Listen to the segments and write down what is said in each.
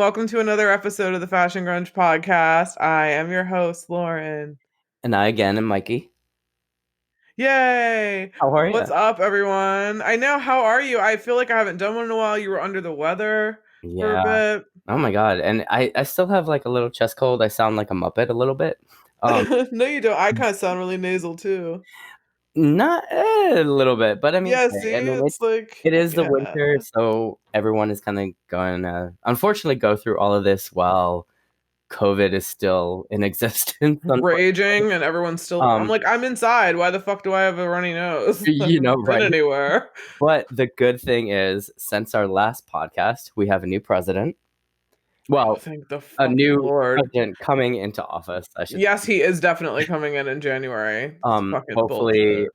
welcome to another episode of the Fashion Grunge Podcast. I am your host, Lauren. And I again am Mikey. Yay! How are you? What's up, everyone? I know, how are you? I feel like I haven't done one in a while. You were under the weather for a bit. Oh my God. And I still have like a little chest cold. I sound like a Muppet a little bit. No, you don't. I kind of sound really nasal too. Not a little bit, but I mean, Yeah, see, it's like... it is the yeah. winter, so everyone is kind of going to unfortunately go through all of this while COVID is still in existence. Raging, and everyone's still... I'm like, I'm inside. Why the fuck do I have a runny nose? You know, right? Anywhere. But the good thing is, since our last podcast, we have a new president. Well, thank the a new Lord. president coming into office. Yes, he is definitely coming in January. Hopefully,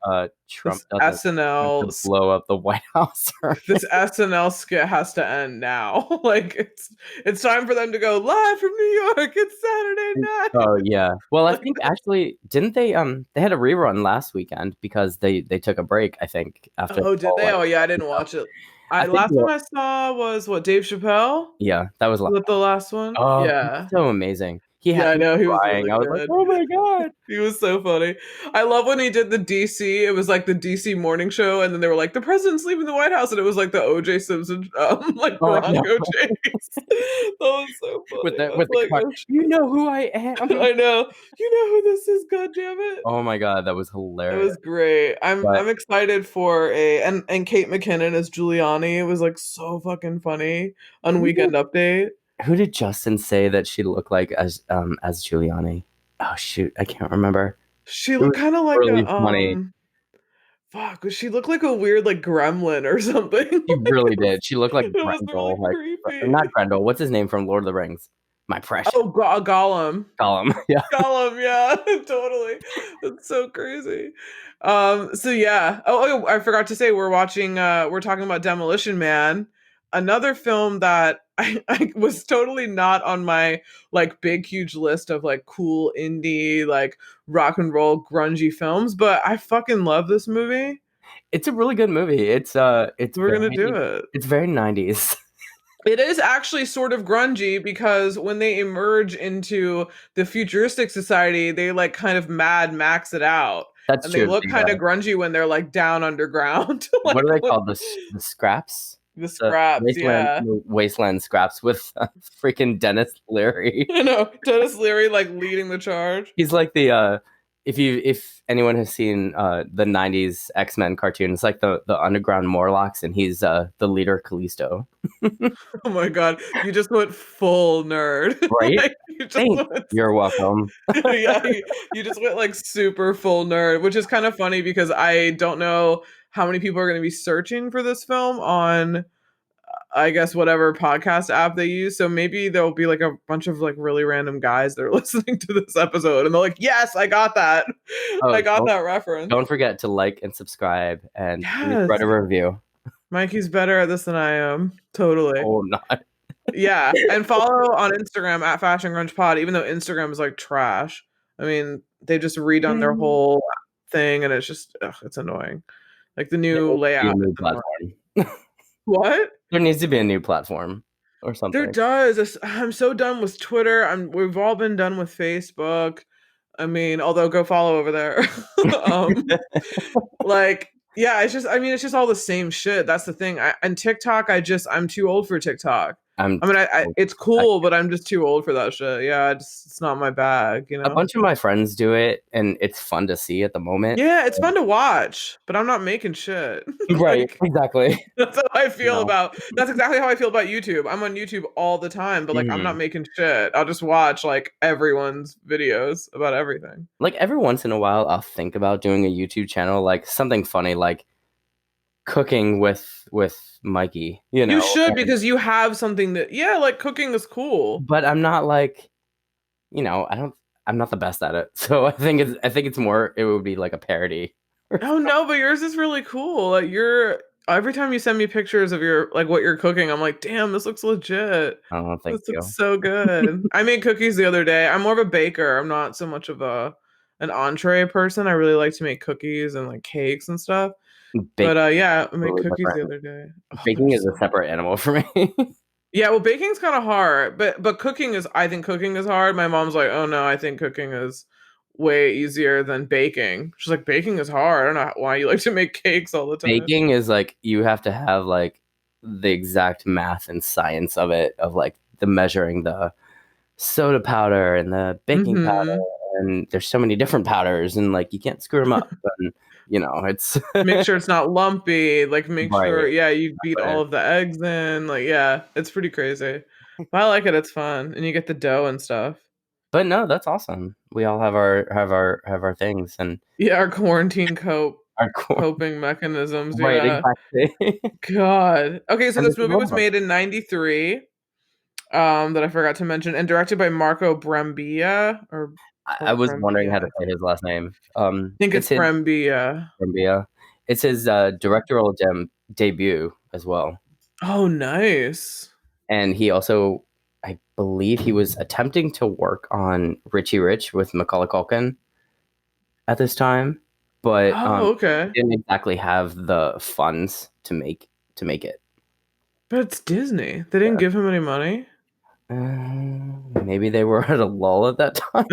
Trump doesn't SNL blow up the White House. This SNL skit has to end now. Like it's time for them to go live from New York. It's Saturday night. Oh yeah. Well, I think actually, didn't they? They had a rerun last weekend because they took a break. I think after. Oh, did they? Oh yeah, I didn't watch it. Last one I saw was Dave Chappelle? Yeah, that was the last one. Oh, yeah, so amazing. I know he was crying. Really I was good. like, oh my God. He was so funny. I love when he did the DC. It was like the DC morning show, and then they were like, the president's leaving the White House, and it was like the OJ Simpson, like Bronco chase. That was so funny. With the you know who I am. I know. You know who this is, goddammit. Oh my God, that was hilarious. It was great. I'm excited for and Kate McKinnon as Giuliani. It was like so fucking funny on Weekend Update. Who did Justin say that she looked like as Giuliani? Oh shoot, I can't remember. She looked kind of like really funny. Fuck, she looked like a weird like gremlin or something. She really did. She looked like Grendel. Really like, not Grendel. What's his name from Lord of the Rings? My precious. Oh, Gollum. Gollum. Yeah. Gollum. Yeah, totally. That's so crazy. So yeah. Oh, I forgot to say we're watching. We're talking about Demolition Man, another film that I was totally not on my like big huge list of like cool indie like rock and roll grungy films, but I fucking love this movie. It's a really good movie. We're gonna do it. It's very 90s. It is actually sort of grungy because when they emerge into the futuristic society, they like kind of Mad Max it out. That's and true. They look kind of grungy when they're like down underground. Like, what are they called? The scraps? The scraps, Wasteland scraps with freaking Dennis Leary. I know, Dennis Leary like leading the charge. He's like the if anyone has seen the 90s X-Men cartoon, it's like the underground Morlocks, and he's the leader Callisto. Oh my God, you just went full nerd. Right? Like, You're welcome. Yeah, you just went like super full nerd, which is kind of funny because I don't know how many people are going to be searching for this film on, I guess, whatever podcast app they use. So maybe there'll be like a bunch of like really random guys that are listening to this episode and they're like, yes, I got that. I got that reference. Don't forget to like and subscribe and write a review. Mikey's better at this than I am. Totally. Oh, not. Yeah. And follow on Instagram at Fashion Grunge Pod, even though Instagram is like trash. I mean, they just redone their whole thing and it's just, it's annoying. Like the new layout. What? There needs to be a new platform or something. There does. I'm so done with Twitter. We've all been done with Facebook. I mean, although go follow over there. Like, yeah, it's just all the same shit. That's the thing. And TikTok, I'm too old for TikTok. It's cool, but I'm just too old for that shit. Yeah, it's not my bag, you know? A bunch of my friends do it, and it's fun to see at the moment. Yeah, it's fun to watch, but I'm not making shit. Right, exactly. That's how I feel that's exactly how I feel about YouTube. I'm on YouTube all the time, but like I'm not making shit. I'll just watch like everyone's videos about everything. Like every once in a while, I'll think about doing a YouTube channel, like something funny, like cooking with Mikey, you know. You should, because you have something that like cooking is cool. But I'm not like, you know, I'm not the best at it. So I think it's more, it would be like a parody. Oh no, but yours is really cool. Like every time you send me pictures of your like what you're cooking, I'm like, damn, this looks legit. Oh, thank you. Looks so good. I made cookies the other day. I'm more of a baker. I'm not so much of an entree person. I really like to make cookies and like cakes and stuff. But I made cookies the other day. Baking is a separate animal for me. Yeah, well, baking's kind of hard, but cooking is. I think cooking is hard. My mom's like, "Oh no, I think cooking is way easier than baking." She's like, "Baking is hard. I don't know why you like to make cakes all the time." Baking is like you have to have like the exact math and science of it, of like the measuring the soda powder and the baking powder, Mm-hmm. and there's so many different powders, and like you can't screw them up. And it's Make sure it's not lumpy. Like, make sure, right. yeah, you beat all of the eggs in. Like, yeah, it's pretty crazy. But I like it. It's fun, and you get the dough and stuff. But no, that's awesome. We all have our things and Yeah, our quarantine our core. coping mechanisms. Right, Yeah. exactly. God. Okay, so And this there's a movie was robot. made in 93, that I forgot to mention, and directed by Marco Brambilla I or was wondering how Brambilla. to say his last name. I think it's It's his Brambilla. Columbia. It's his directorial debut as well, Oh, nice. and he also, I believe, he was attempting to work on Richie Rich with Macaulay Culkin at this time, but Oh, he okay. didn't exactly have the funds to make it. But it's Disney. They didn't Yeah. give him any money. Maybe they were at a lull at that time.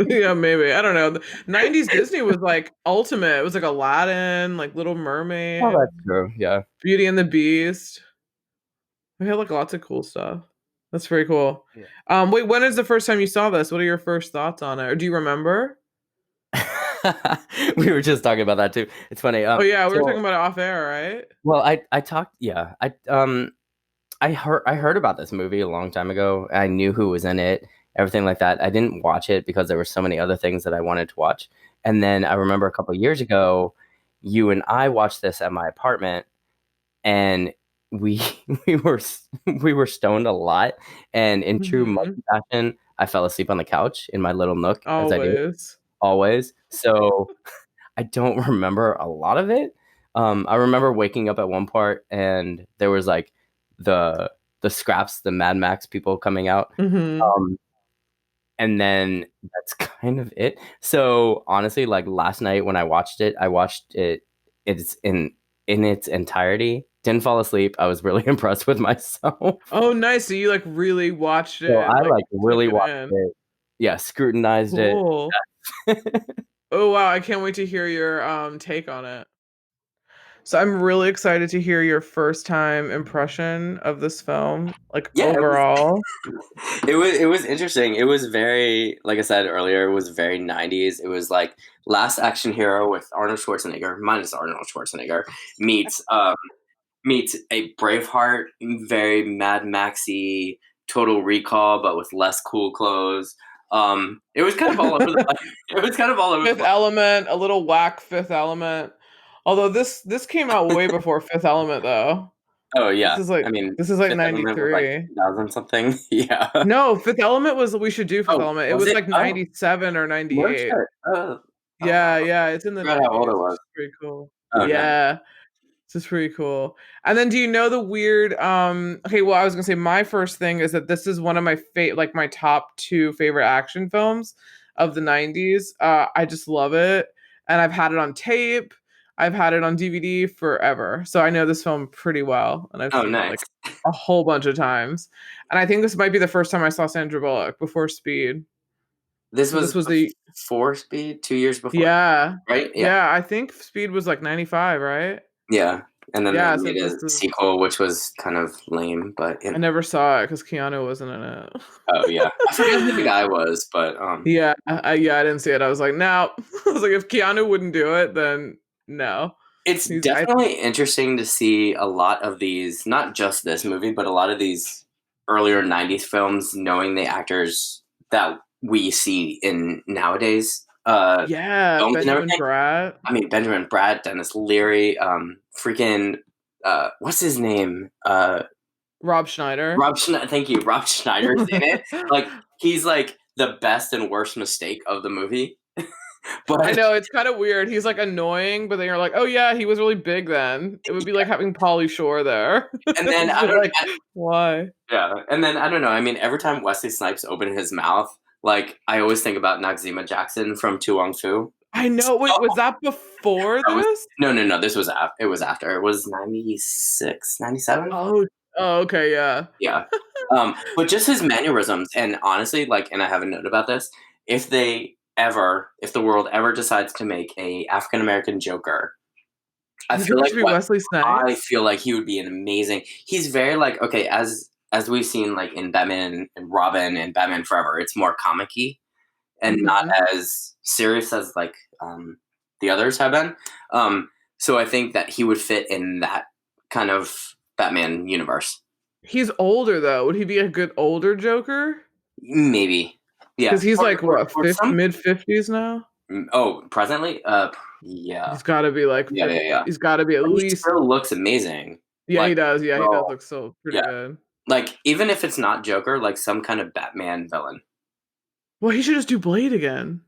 Yeah, maybe. I don't know. The 90s Disney was like ultimate. It was like Aladdin, like Little Oh, Mermaid, that's true. Yeah. Beauty and the Beast. We had like lots of cool stuff. That's pretty cool. Yeah. Wait, when is the first time you saw this? What are your first thoughts on it? Or do you remember? We were just talking about that too. It's funny. Oh yeah, we were talking So about it off air, right? well, I talked. Yeah, I heard about this movie a long time ago. I knew who was in it, everything like that. I didn't watch it because there were so many other things that I wanted to watch. And then I remember a couple of years ago, you and I watched this at my apartment, and we we were we were stoned a lot. And in true Hmm. Mikey fashion, I fell asleep on the couch in my little nook, as I do Always. always. So I don't remember a lot of it. I remember waking up at one part and there was like the scraps, the Mad Max people coming out. Hmm. Um, and then that's kind of it. So honestly, like last night when I watched it it's in its entirety. Didn't fall asleep. I was really impressed with myself. Oh, nice. So you like really watched So it I and like like took really it watched in. it. Yeah, scrutinized it. Cool. Oh wow, I can't wait to hear your take on it. So I'm really excited to hear your first time impression of this film, like Yeah, it was overall. it was interesting. It was very, like I said earlier, it was very 90s. It was like Last Action Hero with Arnold Schwarzenegger, minus Arnold Schwarzenegger, meets meets a Braveheart, very Mad Maxy, Total Recall, but with less cool clothes. It was kind of all over the place. It was kind of all over the Fifth place. Element, a little whack Fifth Element. Although this came out way before Fifth Element though. Oh This yeah, is I like mean, this is like Fifth Element was like 93. 2000 something. Yeah. No, Fifth Element was we should do Fifth Oh, Element. It was was it? like Oh, 97 or no 98. shit. Yeah, I yeah, it's in the forgot how old it 90s, which was. is pretty cool. Oh, nice. Yeah. This is pretty cool. And then do you know the weird okay, well I was gonna say my first thing is that this is one of my like my top two favorite action films of the 90s. I just love it. And I've had it on tape. I've had it on DVD forever. So I know this film pretty well. And I've Oh, seen it nice. like a whole bunch of times. And I think this might be the first time I saw Sandra Bullock before Speed. This So was this was the before Speed, 2 years before, yeah. right? Yeah. Yeah, I think Speed was like 95, right? Yeah. And then they Yeah, so made this a is sequel, which was kind of lame, but I never saw it because Keanu wasn't in it. oh yeah, I forget who the guy was, but Yeah, yeah, I didn't see it. I was like, no. I was like, if Keanu wouldn't do it, then no. it's He's I definitely interesting to see a lot of these, not just this movie, but a lot of these earlier 90s films, knowing the actors that we see in nowadays yeah, films and Benjamin everything. Bratt, I mean, Benjamin Bratt, Dennis Leary, freaking, what's his name? Rob Schneider. Rob Schneider. Thank you. Rob Schneider's in it. Like, he's like the best and worst mistake of the movie. I But know it's kind of weird. He's like annoying, but then you're like, oh yeah, he was really big then. It would be like having Pauly Shore there. and then It's I just don't. like, why? Yeah, and then I don't know. I mean, every time Wesley Snipes opened his mouth, like I always think about Noxzema Jackson from Tu Wong Fu. I know. Wait, was that before That was this? no. This was it was after. It was 96, 97. Oh, Oh, okay, yeah. Yeah. But just his mannerisms, and honestly, like, and I have a note about this. If the world ever decides to make a African American Joker, I You think feel it like should be Wesley Snipes? he would be an amazing. He's very like okay, as we've seen like in Batman and Robin and Batman Forever, it's more comic-y and not Mhm. as serious as like the others have been. So I think that he would fit in that kind of Batman universe. He's older though. Would he be a good older Joker? Maybe. Yeah. Because he's like what, Or some mid 50s now? oh, presently? Yeah. He's got to be like Yeah, 50. yeah, yeah. He's got to be at But he least. still looks amazing. Yeah, Like, he does. Yeah, he does bro, look so pretty yeah. good. Like, even if it's not Joker, like some kind of Batman villain. Well, he should just do Blade again.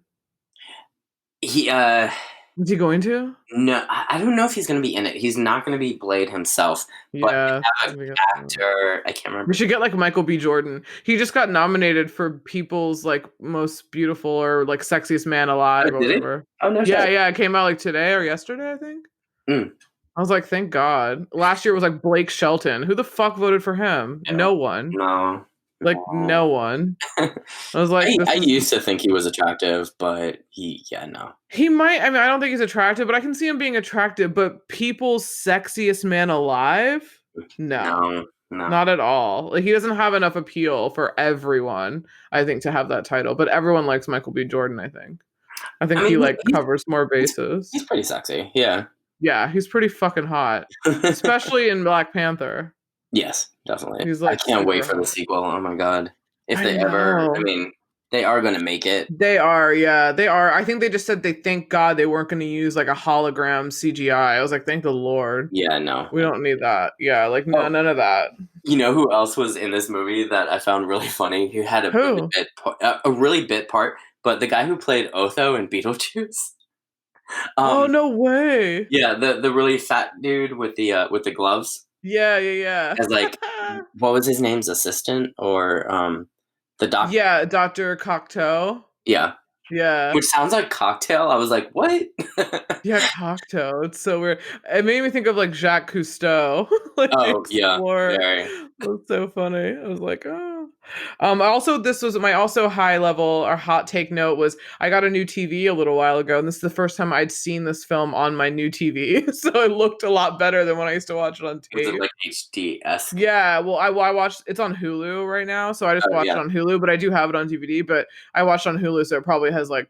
He, Is he going to? no, I don't know if he's going to be in it. He's not going to be Blade himself, but Yeah. they have an actor. I can't We remember. should get like Michael B. Jordan. He just got nominated for People's like most beautiful or like sexiest man Oh, alive or did it? whatever. Oh, no Yeah, shit. yeah, it came out like today or yesterday, I think. Mm. I was like, thank God. Last year was like Blake Shelton. Who the fuck voted for him? Yeah. No one. No. Like No. no one. I was like, I this is used to think he was attractive, but yeah, no. he might. I mean, I don't think he's attractive, but I can see him being attractive. But people's sexiest man alive? No, No, no. not at all. Like he doesn't have enough appeal for everyone. I think to have that title, but everyone likes Michael B. Jordan. I think. I think I he mean, like covers more bases. he's pretty sexy. Yeah. Yeah, he's pretty fucking hot, especially in Black Panther. Yes, definitely. He's I like can't wait super for the hot. sequel. Oh my god. If I they ever, I know. mean, they are going to make it. They are, yeah, they are. I think they just said they thank God they weren't going to use like a hologram CGI. I was like, thank the Lord. Yeah, no. We don't need that. Yeah, like no, Oh, none of that. you know who else was in this movie that I found really funny? Who had Who? a really bit part, but the guy who played Otho in Beetlejuice. Oh Um, no way. yeah, the really fat dude with the gloves. Yeah, yeah, As like, yeah. what was his name's assistant or the doc? Yeah, Dr. Cocteau. Yeah, Yeah. which sounds like cocktail. I was like, what? Yeah, Cocteau. It's so weird. It made me think of like Jacques Cousteau, like the Oh yeah, explorer. very. That's so funny. I was like, oh. Also, this was my also high level or hot take note was I got a new TV a little while ago, and this is the first time I'd seen this film on my new TV. So it looked a lot better than when I used to watch it on Was it tape. like HD-esque? Yeah, well, I watched it's on Hulu right now, so I just Oh watched it yeah. on Hulu, but I do have it on DVD, but I watched on Hulu, so it probably has like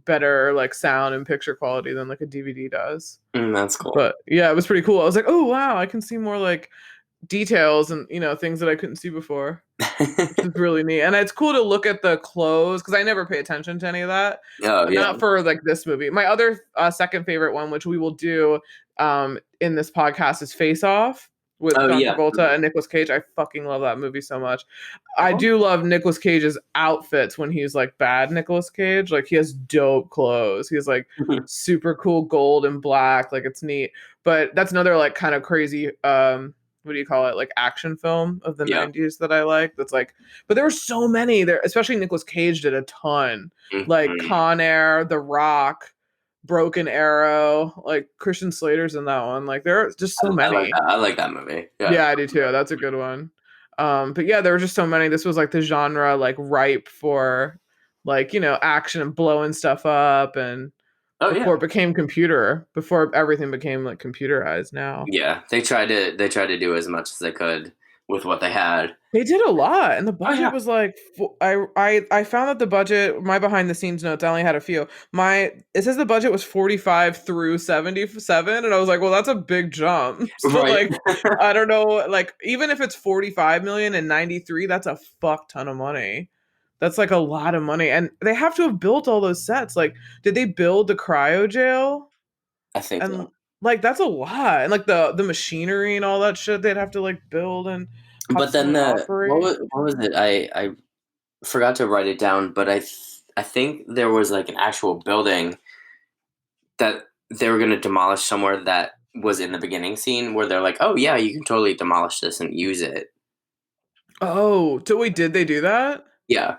better like sound and picture quality than like a DVD does. That's cool. But yeah, it was pretty cool. I was like, oh wow, I can see more like details and things that I couldn't see before. Which is really neat. And it's cool to look at the clothes because I never pay attention to any of that. Oh yeah. Not for like this movie. My other second favorite one, which we will do in this podcast, is Face Off with Oh John yeah. Travolta and Nicolas Cage. I fucking love that movie so much. I Oh. do love Nicolas Cage's outfits when he's like bad Nicolas Cage. Like he has dope clothes. He's like super cool gold and black. Like it's neat. But that's another like kind of crazy what do you call it, like action film of the Yeah. 90s that I like. That's like, but there were so many there, especially Nicolas Cage did a ton, like Mhm. Con Air, The Rock, Broken Arrow, like Christian Slater's in that one. Like there are just so I like many. that. I like that movie. Yeah. Yeah, I do too. That's a good one. But yeah, there were just so many. This was like the genre like ripe for like, action and blowing stuff up and Oh before yeah. it became before everything became like computerized now. Yeah. They tried to do as much as they could with what they had. They did a lot, and the Oh budget yeah. was like I found that the budget. My behind the scenes notes, I only had a few. It says the budget was 45 through 77, and I was like, well, that's a big jump. So Right. like, I don't know, like even if it's 45 million and 93, that's a fuck ton of money. That's like a lot of money, and they have to have built all those sets. Like, did they build the cryo jail? I think And so. like that's a lot, and like the machinery and all that shit they'd have to like build and But then constantly operate. what was it? I forgot to write it down, but I think there was like an actual building that they were going to demolish somewhere that was in the beginning scene where they're like, "Oh yeah, you can totally demolish this and use it." Oh, so wait, did they do that? Yeah,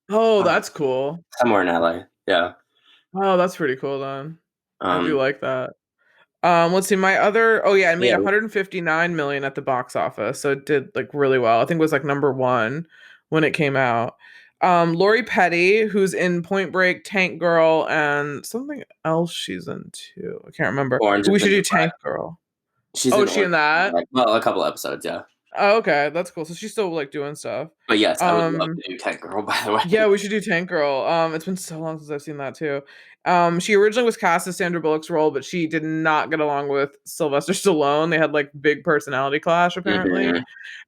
Oh, um, that's cool. somewhere in LA. Yeah. Oh, that's pretty cool then. I do Um, like that. Let's see. It made Yeah, 159 million at the box office, so it did like really well. I think it was like number one when it came out. Lori Petty, who's in Point Break, Tank Girl, and something else she's in too. I can't remember. Orange We is the should New do Black. Tank Girl. She's Oh, in is she Orange in is the New that? Black. Well, a couple episodes, yeah. Oh, okay, that's cool. So she's still like doing stuff. But yes, I would love Um, to do Tank Girl, by the way. yeah, we should do Tank Girl. It's been so long since I've seen that too. She originally was cast as Sandra Bullock's role, but she did not get along with Sylvester Stallone. They had like big personality clash apparently, Hmm.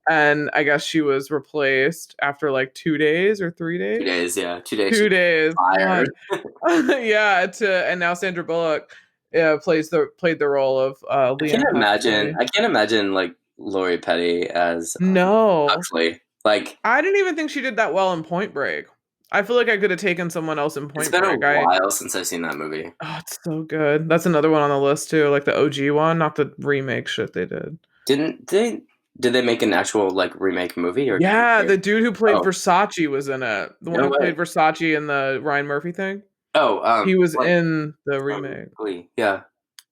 and I guess she was replaced after like 2 days or 3 days. 2 days, yeah. 2 days she 2 days, fired. God. Yeah. And now Sandra Bullock played the role of Leanne Huxley. I can't imagine like Lori Petty as No, Huxley. Like I didn't even think she did that well in Point Break. I feel like I could have taken someone else in it's Point been a Break. while since I've seen that movie. It's so good. That's another one on the list too, like the OG one, not the remake shit they did. Didn't they? Did they make an actual like remake movie or? Yeah, the dude who played Oh, Versace was in it. The one no who way. played Versace in the Ryan Murphy thing. Oh, He was like in the from remake. Glee. Yeah.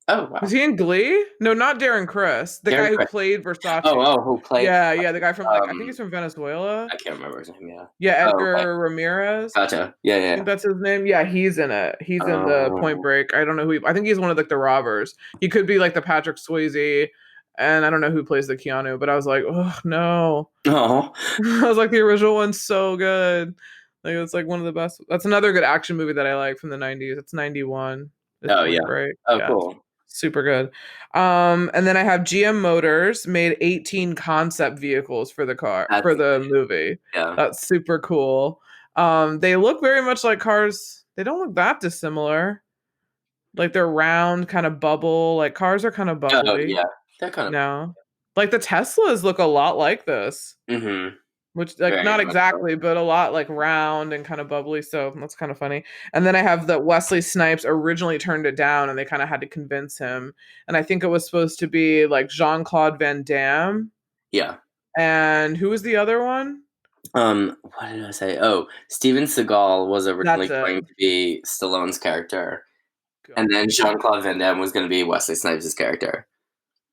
Oh Was wow. he in Glee? No, not Darren Criss. The Darren guy who Criss. played Versace. Oh, who played? Yeah, the guy from like I think he's Um, from Venezuela. I can't remember his name. Yeah. Yeah, Oh, okay. Edgar Ramirez. Gotcha. Yeah, I yeah. think that's his name. Yeah, he's in it. He's in the Point Oh, Break. I don't know I think he's one of like the robbers. He could be like the Patrick Swayze, and I don't know who plays the Keanu. But I was like, oh no. oh, I was like, the original one's so good. Like it's like one of the best. That's another good action movie that I like from the '90s. It's '91. It's oh Point yeah. Break. Oh, Yeah, it's cool. super good. And then I have GM Motors made 18 concept vehicles for That's the movie. yeah. That's super cool. They look very much like cars. They don't look that dissimilar. Like they're round, kind of bubble. Like cars are kind of Oh bubbly. yeah. They're kind of. No, like the Teslas look a lot like this, Mm-hmm. which like Very not much so. exactly, but a lot like round and kind of bubbly. So that's kind of funny. And then I have that Wesley Snipes originally turned it down, and they kind of had to convince him. And I think it was supposed to be like Jean-Claude Van Damme. Yeah. And who was the other one? What did I say? Oh, Steven Seagal was originally That's it. going to be Stallone's character, and then God. Jean Claude Van Damme was going to be Wesley Snipes' character.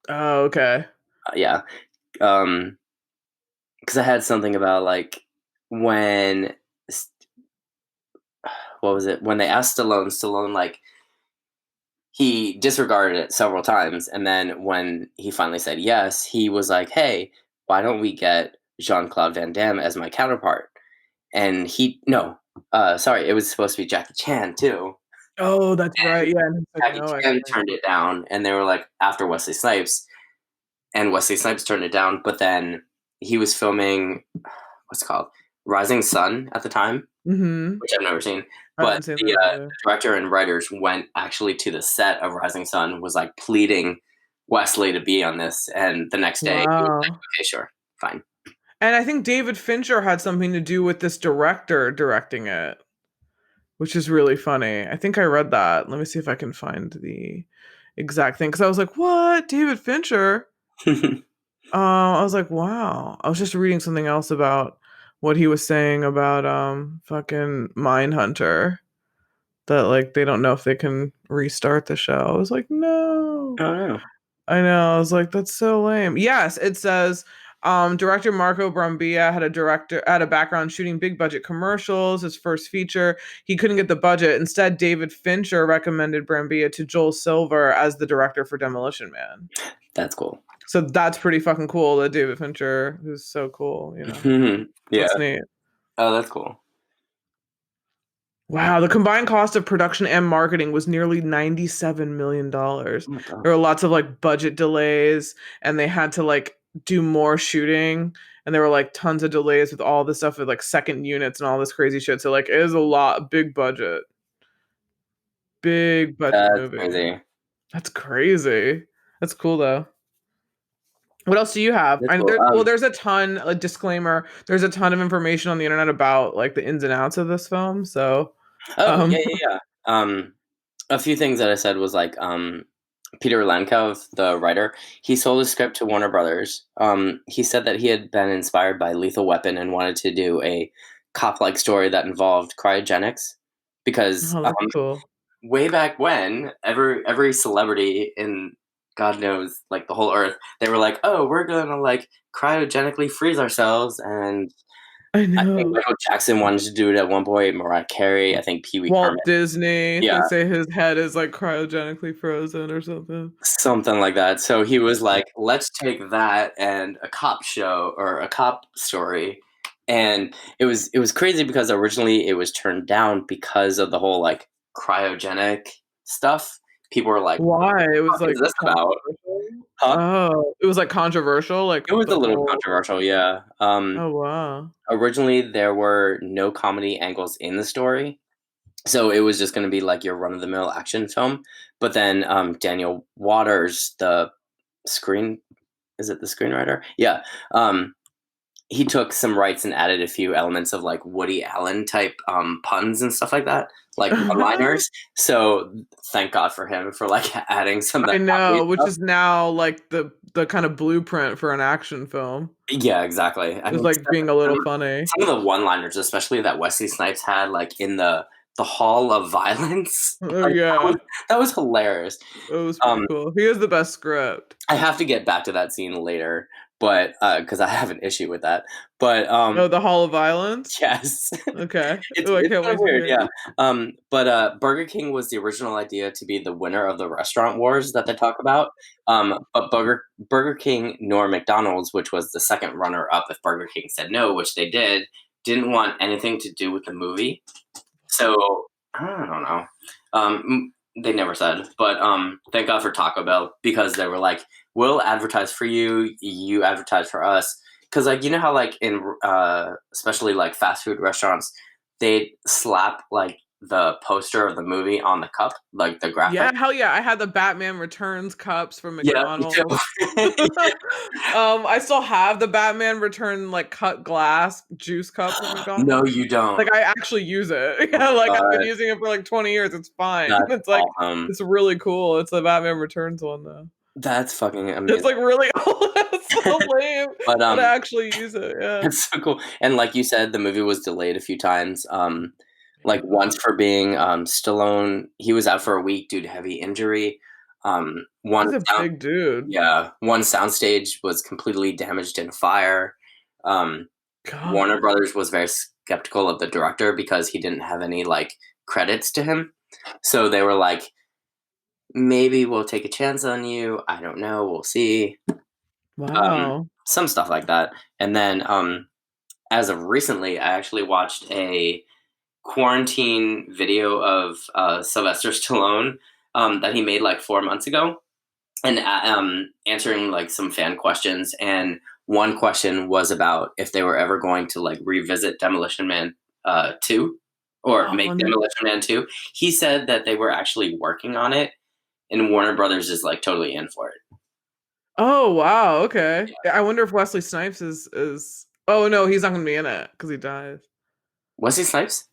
Oh, okay. Yeah. Because I had something about like when what was it when they asked Stallone like he disregarded it several times, and then when he finally said yes, he was like, "Hey, why don't we get Jean Claude Van Damme as my counterpart?" And he no, sorry, it was supposed to be Jackie Chan too. Oh, that's right. And Yeah, and he's like, Jackie no, I Chan think. turned it down, and they were like after Wesley Snipes, and Wesley Snipes turned it down. But then he was filming what's it called Rising Sun at the time, Mm-hmm. which I've never seen. I But haven't seen the that either. director and writers went actually to the set of Rising Sun, was like pleading Wesley to be on this, and the next day he was like, Wow. "Okay, sure, fine." And I think David Fincher had something to do with this director directing it, which is really funny. I think I read that. Let me see if I can find the exact thing because I was like, "What, David Fincher?" I was like, "Wow." I was just reading something else about what he was saying about fucking Mindhunter that like they don't know if they can restart the show. I was like, "No." Oh no. I know. I was like, that's so lame. Yes, it says director Marco Brambilla had a background shooting big budget commercials. His first feature, he couldn't get the budget. Instead, David Fincher recommended Brambilla to Joel Silver as the director for Demolition Man. That's cool. So that's pretty fucking cool that David Fincher, who's so cool, Yeah. That's neat. Oh, that's cool. Wow, the combined cost of production and marketing was nearly $97 million. Oh my There gosh. were lots of like budget delays, and they had to like do more shooting, and there were like tons of delays with all this stuff with like second units and all this crazy shit. So like it is a lot, big budget That's movie. crazy. That's crazy. That's cool though. What else do you have? That's cool. There's a ton, a disclaimer, there's a ton of information on the internet about like the ins and outs of this film. So Oh yeah, um yeah, yeah. A few things that I said was like Peter Lankov, the writer, he sold his script to Warner Brothers. He said that he had been inspired by Lethal Weapon and wanted to do a cop-like story that involved cryogenics because oh, that's cool. way back when, every celebrity in God knows, like the whole Earth. They were like, "Oh, we're gonna like cryogenically freeze ourselves," and I I think know. Michael Jackson wanted to do it at one point. Mariah Carey, I think Pee Wee Herman, Walt Disney, yeah, they say his head is like cryogenically frozen or something. something like that. So he was like, "Let's take that and a cop show or a cop story." And it was crazy because originally it was turned down because of the whole like cryogenic stuff. People were like, Why? It was "What is like this about?" controversial? Huh? Oh, it was like controversial, like It was the a little whole. controversial, yeah. Oh wow. Originally there were no comedy angles in the story, so it was just going to be like your run of the mill action film. But then Daniel Waters, the screen is it the screenwriter? Yeah. He took some rights and added a few elements of like Woody Allen type puns and stuff like that, like one-liners. So thank God for him for like adding some of I that comedy know, which stuff. is now like the kind of blueprint for an action film. Yeah, exactly. I Is mean, like being a little funny. some of the one-liners, especially that Wesley Snipes had, like in the Hall of Violence, Oh like yeah, that was hilarious. it was pretty Um, cool. He has the best script. I have to get back to that scene later, but because I have an issue with that. But Oh, the Hall of Violence. yes, Okay. it's Oh, I it's can't kind of wait to weird, hear. yeah. But Burger King was the original idea to be the winner of the restaurant wars that they talk about. But Burger King nor McDonald's, which was the second runner up if Burger King said no, which they did, didn't want anything to do with the movie. So I don't know. They never said, but thank God for Taco Bell because they were like, "We'll advertise for you. You advertise for us." Because like you know how like in especially like fast food restaurants, they slap like the poster of the movie on the cup, like the graphic. Yeah, hell yeah. I had the Batman Returns cups from Yeah, me McDonald's. too. I still have the Batman Return like cut glass juice cup from No, McDonald's. you don't. Like I actually use it. Yeah, Oh like my I've been God, using it for like 20 years. It's fine. that's It's like awesome. it's really cool. It's the Batman Returns one though. That's fucking It's amazing. like really it's so lame, But but I actually use it. Yeah. that's so cool. And like you said, the movie was delayed a few times. Like once for being Stallone, he was out for a week due to heavy injury. He's a big dude. One soundstage was completely damaged in a fire. Um, Warner God. Brothers was very skeptical of the director because he didn't have any like credits to him. So they were like, maybe we'll take a chance on you. I don't know. We'll see. Wow. Some stuff like that. And then as of recently, I actually watched a quarantine video of Sylvester Stallone that he made like 4 months ago, and answering like some fan questions. And one question was about if they were ever going to like revisit Demolition Man 2 or make Oh, no. Demolition Man 2. He said that they were actually working on it, and Warner Brothers is like totally in for it. Oh wow, okay. Yeah. I wonder if Wesley Snipes is oh no, he's not gonna be in it because he dies. Wesley Snipes?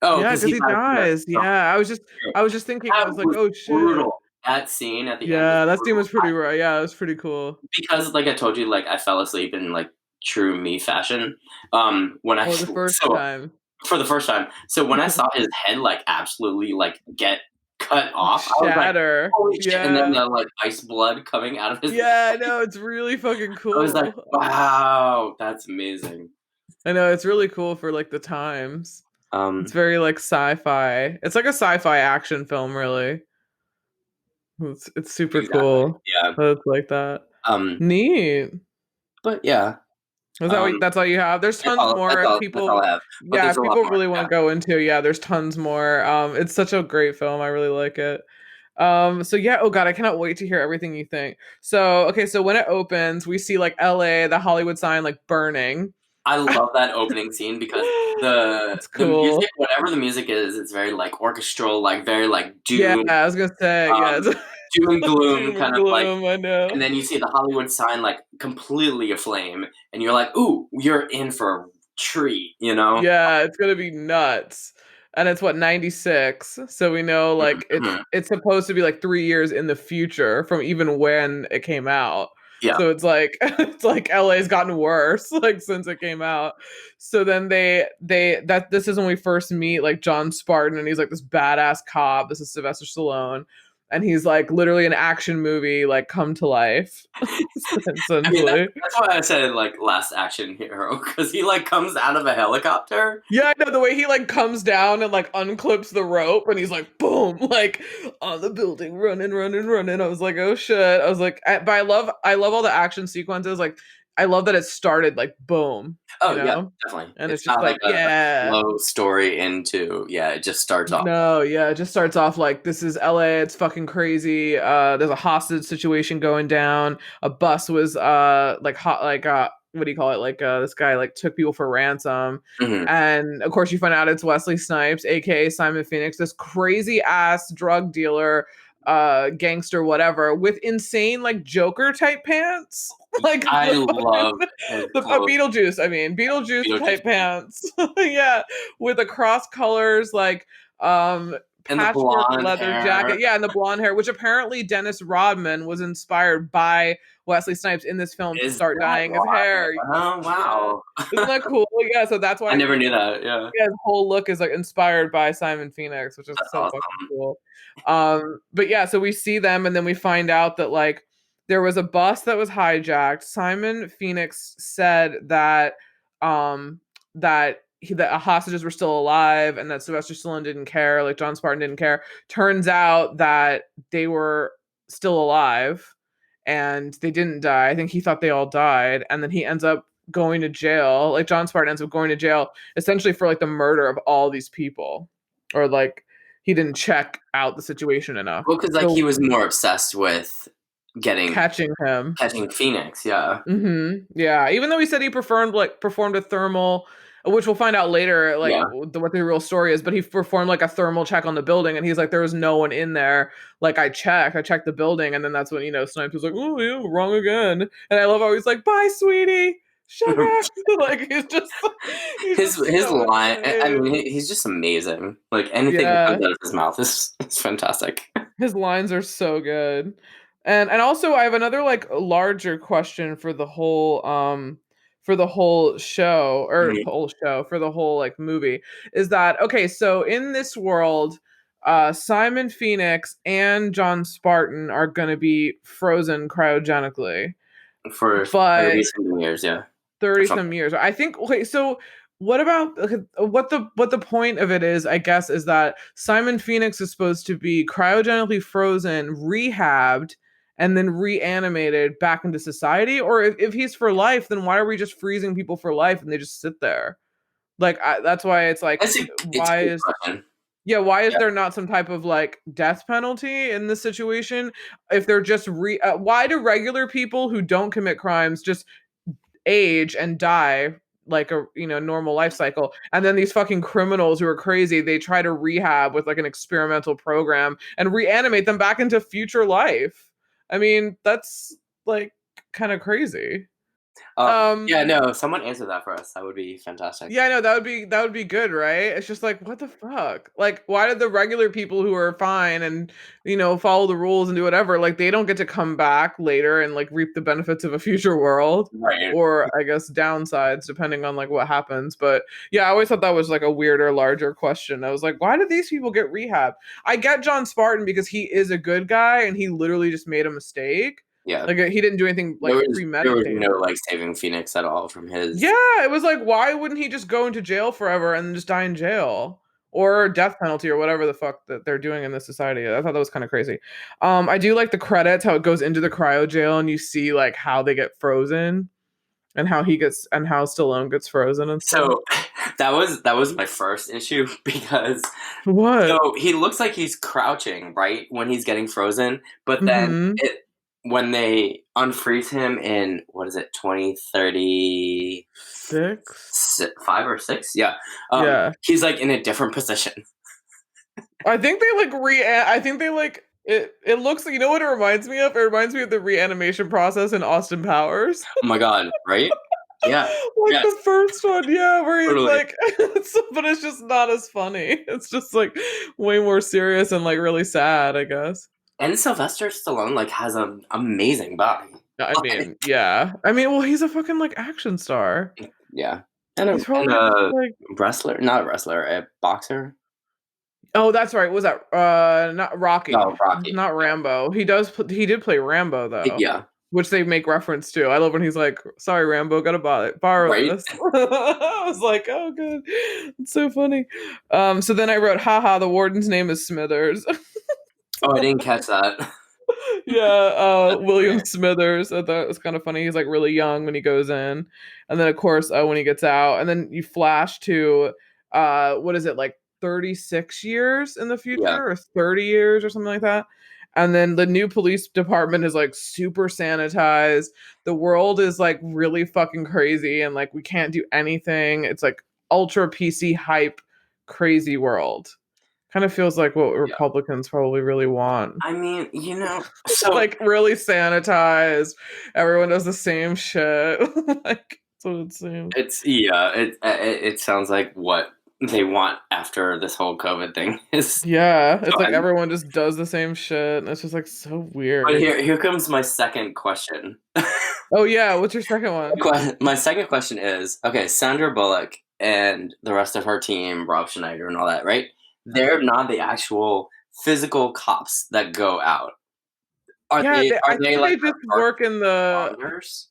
Oh, Yeah, because because he he died from the dies. Yeah. I was just thinking, I that was like, was oh shit. brutal. That scene at the end was Yeah, that scene brutal. was pretty right. Yeah, it was pretty cool. Because like I told you, like I fell asleep in like true me fashion. When I Oh, the first so time. for the first time, so when I saw his head like absolutely like get cut off, I was like, Shatter. "Holy shit!" And then Yeah. the like ice blood coming out of his. Yeah, I know, it's really fucking I was like, cool. "Wow, that's amazing." I know, it's really cool for like the times. It's Um, very like sci-fi. It's like a sci-fi action film, really. It's super exactly. cool. Yeah. It's like that. Um, Neat. but yeah. Is that Um, that's all you have? There's tons more if That's all people I have. But yeah, there's if a lot people more. really want Yeah. to go into, yeah, there's tons more. It's such a great film. I really like it. So yeah, oh god, I cannot wait to hear everything you think. So, okay, so when it opens, we see like LA, the Hollywood sign like burning. I love that opening scene because the It's the music, cool. whatever the music is, it's very like orchestral, like very like Yeah, doom, I was gonna say, yeah, um, doom and gloom doom and kind of like. gloom, I know. And then you see the Hollywood sign like completely aflame, and you're like, "Ooh, you're in for a treat," you know? Yeah, it's gonna be nuts. And it's what, 96. So we know like Mhm. it's supposed to be like 3 years in the future from even when it came out. Yeah, So it's like it's like LA's gotten worse like since it came out. So then they that this is when we first meet like John Spartan and he's like this badass cop. This is Sylvester Stallone. and he's like literally an action movie like come to life I mean, essentially. that's why I said like last action hero, because he like comes out of a helicopter. Yeah, I know the way he like comes down and like unclips the rope and he's like boom, like on the building, running, running, running. I was like, oh shit. I was like, but I love all the action sequences. Like, I love that it started like boom, Oh yeah, definitely. and it's It's just not like like, a yeah. slow story into, yeah. It just starts off. No, yeah, it just starts off like this is LA, it's fucking crazy. There's a hostage situation going down. A bus was like hot like what do you call it? Like this guy like took people for ransom. Mhm. And of course you find out it's Wesley Snipes, aka Simon Phoenix, this crazy ass drug dealer, gangster, whatever, with insane like Joker type pants. Like I the love his the clothes. Beetlejuice, I mean, Beetlejuice Beetlejuice. type pants. Yeah, with the cross colors, like And the patchwork blonde leather hair. jacket. Yeah, and the blonde hair, which apparently Dennis Rodman was inspired by Wesley Snipes in this film to Is start that dyeing his why? hair. Oh Yeah. wow. Isn't that cool? Yeah, so that's I why never knew that. Yeah, his whole look is like inspired by Simon Phoenix, which is that's so awesome. fucking cool. But yeah, so we see them and then we find out that like there was a bus that was hijacked. Simon Phoenix said that that hostages were still alive and that Sylvester Stallone didn't care, like John Spartan didn't care. Turns out that they were still alive and they didn't die. I think he thought they all died, and then he ends up going to jail. Like John Spartan ends up going to jail essentially for like the murder of all these people, or like he didn't check out the situation enough. Well, because like So he was more obsessed with getting catching him. catching Phoenix. Yeah. Yeah, even though he said he performed a thermal, which we'll find out later, like Yeah. what the real story is. But he performed like a thermal check on the building, and he's like, there was no one in there. Like I checked the building, and then that's when Snipes was like, oh yeah, wrong again. And I love how he's like, bye, sweetie, shut up. Like he's just his so line. I insane. mean, he's just amazing. Like anything that Yeah, comes out of his mouth is fantastic. his lines are so good. And also I have another like larger question for the whole show, or Mhm. whole show, for the whole like movie, is that okay, so in this world Simon Phoenix and John Spartan are going to be frozen cryogenically, For but 30 something years, yeah, or 30 something. some years. I think okay, so what about okay, what the point of it is, I guess, is that Simon Phoenix is supposed to be cryogenically frozen, rehabbed, and then reanimated back into society? Or if he's for life, then why are we just freezing people for life and they just sit there? Like that's why it's like It's a why good is question. yeah, why is Yeah. there not some type of like death penalty in this situation? If they're just why do regular people who don't commit crimes just age and die like a normal life cycle, and then these fucking criminals who are crazy, they try to rehab with like an experimental program and reanimate them back into future life? I mean, that's like kind of crazy. Yeah, um no, if someone answered that for us, that would be fantastic. Yeah, no, that would be good, right? It's just like, what the fuck? Like, why did the regular people who are fine and follow the rules and do whatever, like they don't get to come back later and like reap the benefits of a future world, Right. or I guess downsides depending on like what happens. But yeah, I always thought that was like a weirder, larger question. I was like, why did these people get rehab? I get John Spartan because he is a good guy and he literally just made a mistake. Yeah. Like he didn't do anything like There was no, premeditated. like, saving Phoenix at all from his. Yeah, it was like, why wouldn't he just go into jail forever and just die in jail? Or death penalty or whatever the fuck that they're doing in this society. I thought that was kind of crazy. I do like the credits, how it goes into the cryo jail and you see like how they get frozen and how Stallone gets frozen and stuff. So, that was my first issue because What? so he looks like he's crouching, right, when he's getting frozen, but then Mm-hmm. when they unfreeze him in, what is it, 2030. 6? 5 or 6, yeah. Yeah. He's like in a different position. I think they like I think they like it looks, you know what it reminds me of? It reminds me of the reanimation process in Austin Powers. Oh my god, right? Yeah, Like yes, the first one, yeah, where he's totally. like, but it's just not as funny. It's just like way more serious and like really sad, I guess. And Sylvester Stallone like has an amazing body. I Like, mean, yeah. I mean, well, he's a fucking like action star. yeah, and He's and probably just a like, wrestler, not a wrestler, a boxer. Oh, that's right. What was that not Rocky, No, Rocky. not Rambo. He did play Rambo though, Yeah, which they make reference to. I love when he's like, "Sorry, Rambo, gotta borrow right. this." I was like, "Oh, good, it's so funny." So then I wrote, "Haha, the warden's name is Smithers." Oh, I didn't catch that. Yeah, That's William hilarious. Smithers. I thought it was kind of funny. He's like really young when he goes in, and then of course when he gets out, and then you flash to what is it, like 36 years in the Yeah, future or 30 years or something like that. And then the new police department is like super sanitized. The world is like really fucking crazy, and like we can't do anything. It's like ultra PC hype, crazy world. Kind of feels like what yeah. Republicans probably really want. I mean, so Like really sanitized. Everyone does the same shit. Like that's what it seems. it's it sounds like what they want after this whole COVID thing is Yeah, it's like done. everyone just does the same shit, and it's just like so But weird. here comes my second question. Oh yeah, what's your second one? My second question is, okay, Sandra Bullock and the rest of her team, Rob Schneider and all that, right? They're not the actual physical cops that go out. Are Yeah, they I are they think like they the just first work in the. responders?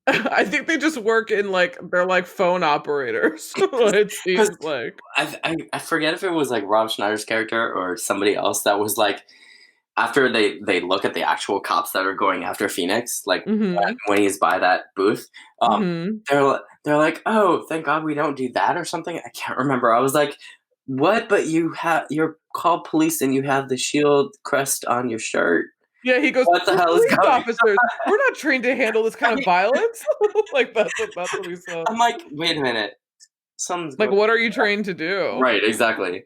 I think they just work in like they're like phone operators. It Because seems like. I forget if it was like Rob Schneider's character or somebody else that was like after they look at the actual cops that are going after Phoenix, like Mm-hmm. when he's by that booth, um, Mm-hmm. they're like, oh, thank God we don't do that or something. I can't remember. I was like, what? But you're called police and you have the shield crest on your shirt. Yeah, he goes, What the "We're hell is police going officers. We're not trained to handle this kind of on? violence." Like that's what he said. I'm like, wait a minute, something's Like, going what are you trained to do? right. Exactly.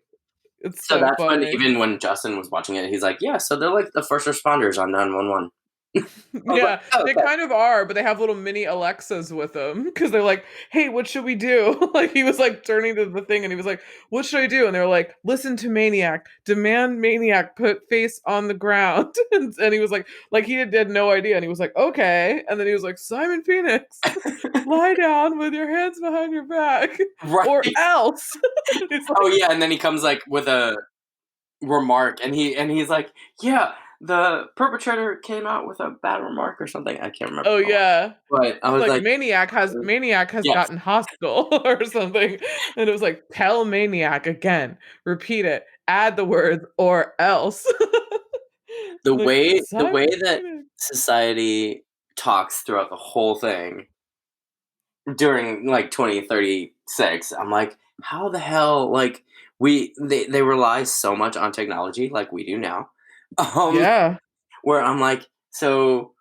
It's So so that's when funny. even when Justin was watching it, he's like, yeah, so they're like the first responders on 911. I was like, Yeah, oh, they okay. kind of are, but they have little mini Alexas with them because they're like, "Hey, what should we do?" Like he was like turning to the thing and he was like, "What should I do?" And they were like, "Listen to Maniac, demand Maniac put face on the ground." And he was like he had no idea, and he was like, "Okay," and then he was like, "Simon Phoenix, lie down with your hands behind your back, or Right. else." He's Oh like, yeah, and then he comes like with a remark, and he's like, yeah, the perpetrator came out with a bad remark or something. I can't remember, "Oh yeah." but I He's was like, like, Maniac has yes, gotten hostile or something. And it was like, tell Maniac again. Repeat it. Add the words or else. Like the way Simon that Phoenix. society talks throughout the whole thing during like 2036, I'm like, how the hell like they rely so much on technology like we do now. Um, Yeah. where I'm like, so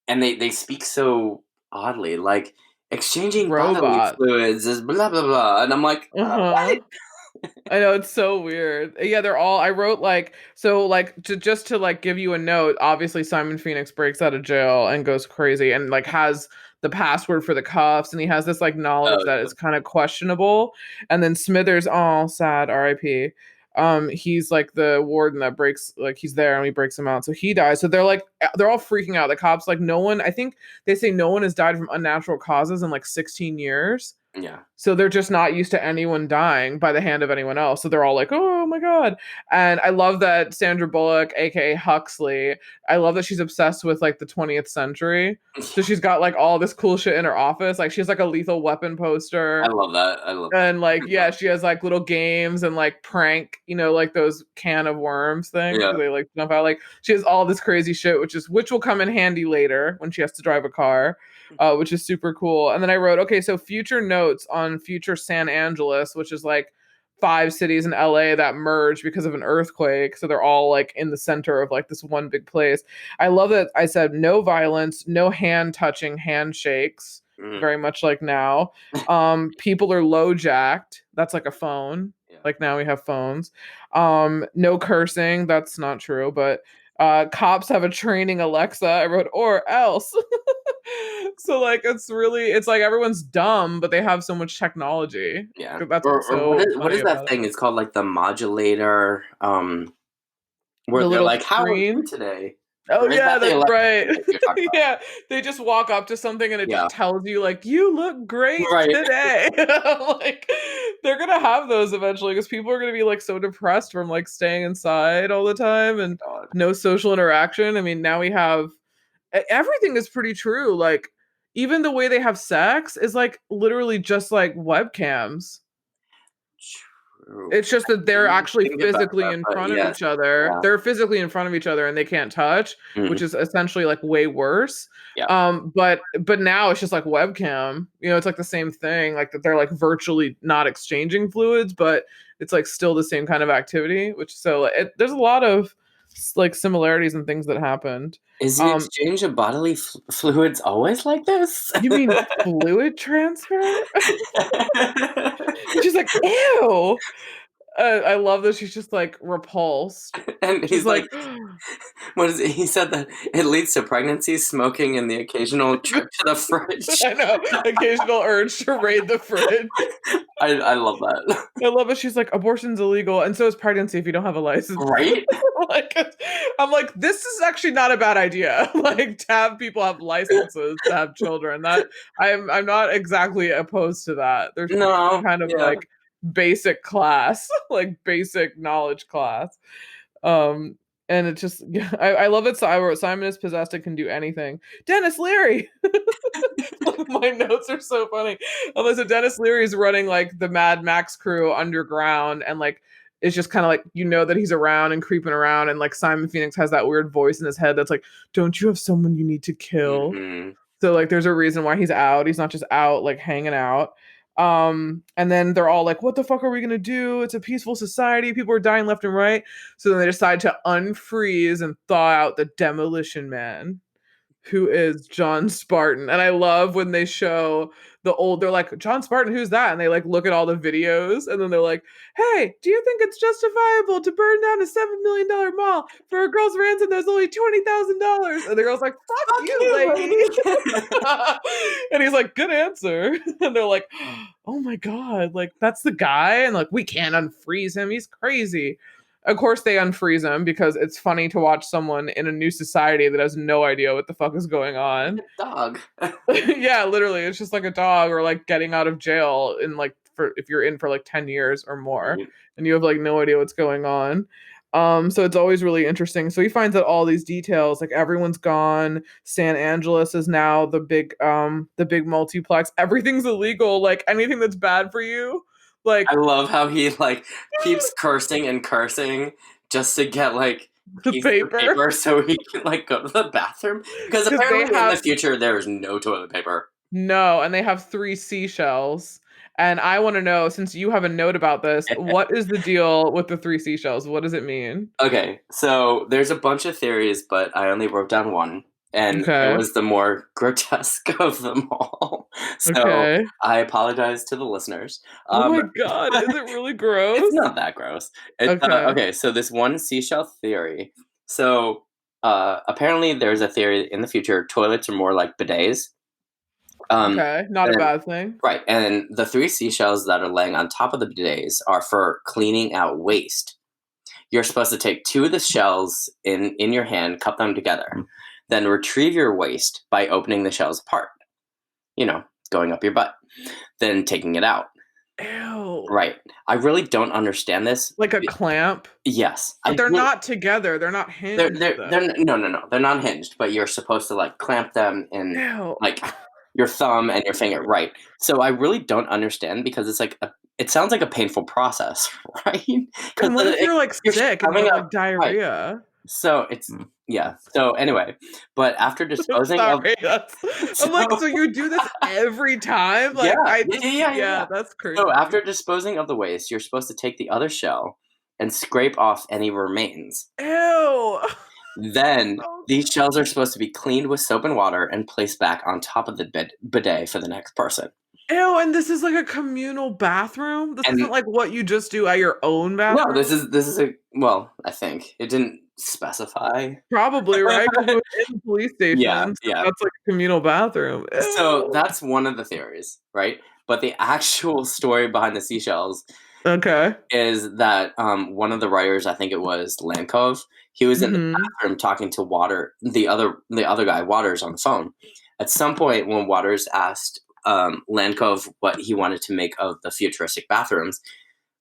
and they speak so oddly, like exchanging bodily Robot. fluids is blah blah blah, and I'm like, what? Uh-huh. I know it's so weird. Yeah, they're all I wrote like so like just to like give you a note, obviously Simon Phoenix breaks out of jail and goes crazy and like has the password for the cuffs and he has this like knowledge Oh that yeah, is kind of questionable. And then Smithers, oh sad, RIP. He's like the warden that breaks like he's there and he breaks him out. So he dies. So they're all freaking out. The cops like no one, I think they say no one has died from unnatural causes in like 16 years. yeah, So they're just not used to anyone dying by the hand of anyone else. So they're all like, "Oh my god!" And I love that Sandra Bullock, aka Huxley. I love that she's obsessed with like the 20th century. So she's got like all this cool shit in her office. Like she has like a Lethal Weapon I poster, love that. I love and like that. yeah, she has like little games and like prank, like those can of worms things. Yeah, They like jump out. Like she has all this crazy shit, which will come in handy later when she has to drive a car, which is super cool. And then I wrote, okay, so future notes on future San Angeles, which is like 5 cities in LA that merge because of an earthquake. So they're all like in the center of like this one big place. I love that I said no violence, no hand touching handshakes, mhm, very much like now. People are low jacked. That's like a phone. yeah, Like now we have phones. No cursing. That's not true, but cops have a training Alexa. I wrote or else. So like it's like everyone's dumb, but they have so much technology. yeah. That's what's Or so what funny is that about it. thing? It's called like the modulator. Where The they're little like, "How are you screen. today?" Oh Or is yeah, that the that's electric right. thing that you're talking about? Yeah, they just walk up to something and it Yeah, just tells you like you look great right. today. Like They're gonna have those eventually because people are gonna be like so depressed from like staying inside all the time and God. no social interaction. I mean, now we have everything is pretty true. Like even the way they have sex is like literally just like webcams. True. It's just that they're Didn't actually think about physically that, in but front of yes, each other. yeah. They're physically in front of each other and they can't touch, Mhm. which is essentially like way worse. Yeah. But now it's just like webcam. You know, it's like the same thing. Like that they're like virtually not exchanging fluids, but it's like still the same kind of activity. Which so there's a lot of like similarities and things that happened. Is the exchange of bodily fluids always like this? You mean fluid transfer? She's like, ew. I love that she's just like repulsed. And She's he's like, like, what is it? He said that it leads to pregnancy, smoking, and the occasional trip to the fridge. I know, occasional urge to raid the fridge. I love that. I love it. She's like, abortion's illegal, and so is pregnancy if you don't have a license. Right? Like, I'm like, this is actually not a bad idea. Like to have people have licenses to have children. That I'm not exactly opposed to that. There's No. kind of Yeah. like basic class, like basic knowledge class. And it just, yeah, I love it. So Simon is possessed and can do anything. Dennis Leary. My notes are so funny. So Dennis Leary is running like the Mad Max crew underground, and like it's just kind of like you know that he's around and creeping around, and like Simon Phoenix has that weird voice in his head that's like, "Don't you have someone you need to kill?" Mm-hmm. So like there's a reason why he's out. He's not just out like hanging out. And then they're all like, what the fuck are we gonna do? It's a peaceful society. People are dying left and right. So then they decide to unfreeze and thaw out the Demolition Man, who is John Spartan. And I love when they show they're like, John Spartan, who's that? And they like look at all the videos and then they're like, hey, do you think it's justifiable to burn down a $7 million mall for a girl's ransom that's only $20,000? And the girl's like, fuck you, lady. And he's like, good answer. And they're like, oh my God, like that's the guy. And like, we can't unfreeze him. He's crazy. Of course they unfreeze him because it's funny to watch someone in a new society that has no idea what the fuck is going on. Dog. Yeah, literally. It's just like a dog or like getting out of jail in like for if you're in for like 10 years or more and you have like no idea what's going on. So it's always really interesting. So he finds out all these details, like everyone's gone. San Angeles is now the big multiplex. Everything's illegal. Like anything that's bad for you. Like I love how he like keeps cursing and cursing just to get like the paper so he can like go to the bathroom because apparently in the future there is no toilet paper. No, and they have 3 seashells. And I want to know, since you have a note about this, what is the deal with the 3 seashells? What does it mean? Okay, so there's a bunch of theories, but I only wrote down one. And it was the more grotesque of them all. So I apologize to the listeners. Oh my God, is it really gross? It's not that gross. Okay, so this one seashell theory. So apparently there's a theory in the future toilets are more like bidets. Not a bad thing. Right, and the 3 seashells that are laying on top of the bidets are for cleaning out waste. You're supposed to take 2 of the shells in your hand, cup them together. Then retrieve your waste by opening the shells apart. You know, going up your butt. Then taking it out. Ew. Right. I really don't understand this. Like a clamp? Yes. But they're not together. They're not hinged. No. They're not hinged, but you're supposed to like clamp them in like your thumb and your finger. Right. So I really don't understand because it's like it sounds like a painful process, right? And what if you're like sick and you have like diarrhea? Right. So it's So anyway, but after disposing I'm like, so you do this every time? Like, yeah, that's crazy. So after disposing of the waste, you're supposed to take the other shell and scrape off any remains. Ew. Then these shells are supposed to be cleaned with soap and water and placed back on top of the bidet for the next person. Ew, and this is like a communal bathroom? This isn't like what you just do at your own bathroom? No, this is I think. It didn't specify. Probably, right? In the police station. Yeah. That's like a communal bathroom. Ew. So that's one of the theories, right? But the actual story behind the seashells is that one of the writers, I think it was Lankov, he was in the bathroom talking to the other guy, Waters, on the phone. At some point when Waters asked Lankov what he wanted to make of the futuristic bathrooms.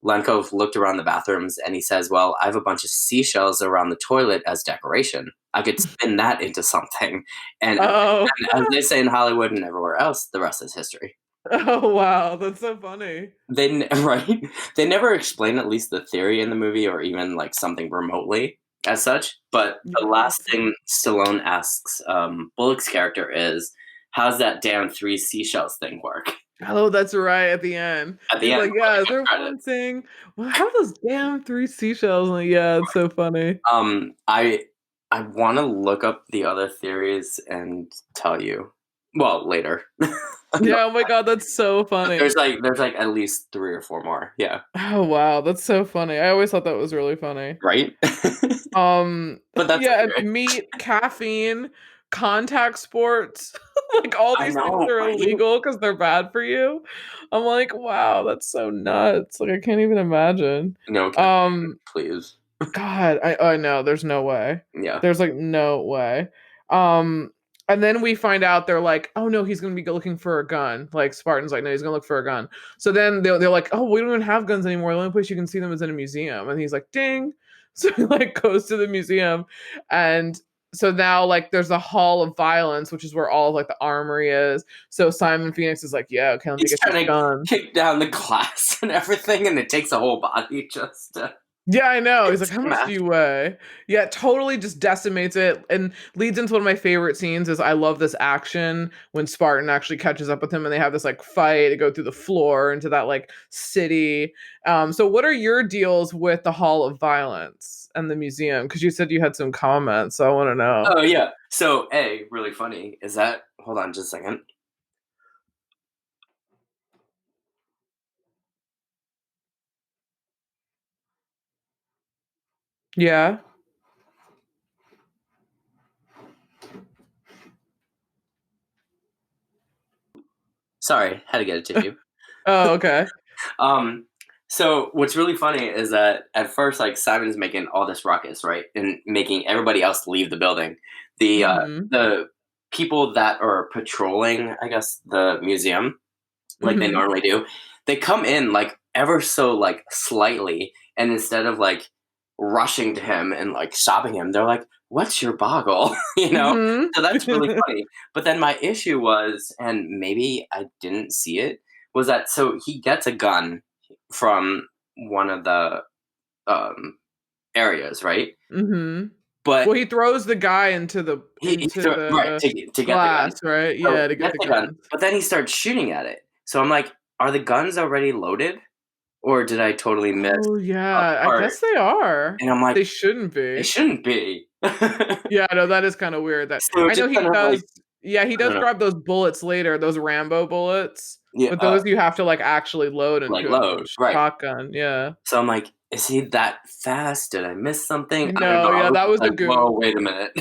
Lankov looked around the bathrooms and he says, well, I have a bunch of seashells around the toilet as decoration. I could spin that into something. And, Oh. and as they say in Hollywood and everywhere else, the rest is history. Oh wow, that's so funny. Right? They never explain at least the theory in the movie or even like something remotely as such. But the last thing Stallone asks Bullock's character is, how's that damn 3 seashells thing work? Oh, that's right. At the end, At the he's end, like, "Yeah, is there one thing? Well, how those damn 3 seashells?" I'm like, yeah, it's so funny. I want to look up the other theories and tell you. Well, later. Yeah. Oh my god, that's so funny. There's like at least 3 or 4 more. Yeah. Oh wow, that's so funny. I always thought that was really funny. Right. But that's Yeah, okay. meat, caffeine, contact sports, like all I these know, things are right? illegal because they're bad for you. I'm like, wow, that's so nuts. Like I can't even imagine. No, please. God, I know, there's no way. Yeah. There's like no way. And then we find out they're like, oh no, he's gonna be looking for a gun. Like Spartan's like, no, he's gonna look for a gun. So then they're like, oh, we don't even have guns anymore. The only place you can see them is in a museum. And he's like, ding. So he like goes to the museum, and so now like there's a hall of violence, which is where all of, like the armory is. So Simon Phoenix is like, yeah, okay, let me He's get trying your to gun. kick down the glass and everything, and it takes a whole body just to... Yeah, I know. He's like, It's how much do you weigh? Yeah, it totally just decimates it and leads into one of my favorite scenes is I love this action when Spartan actually catches up with him and they have this like fight to go through the floor into that like city. So what are your deals with the Hall of Violence and the museum? Because you said you had some comments, so I want to know. Oh, yeah. So, really funny is that... Hold on just a second. Yeah. Sorry, had to get it to you. Oh, okay. So what's really funny is that at first, like Simon's making all this ruckus, right, and making everybody else leave the building. The people that are patrolling, I guess, the museum, like they normally do, they come in like ever so like slightly, and instead of like rushing to him and like stopping him, they're like, "What's your boggle?" You know. So that's really funny. But then my issue was, and maybe I didn't see it, was that so he gets a gun from one of the areas, right? But Well, he throws the guy into the right to get the gun, glass, right? so Yeah, he to get gets the the gun. gun. But then he starts shooting at it. So I'm like, are the guns already loaded, or did I totally miss Oh a yeah, I part? guess they are. And I'm like, They shouldn't they be. shouldn't be. Yeah, no, that is kind of weird. That So I know just he kind of like, does. Yeah, he I don't does know. grab those bullets later, those Rambo bullets. Yeah, But those you have to like actually load like into a load, right? shotgun. Yeah. So I'm like, is he that fast? Did I miss something? I don't know. No, I yeah, was that was a like, whoa, goof. wait a minute.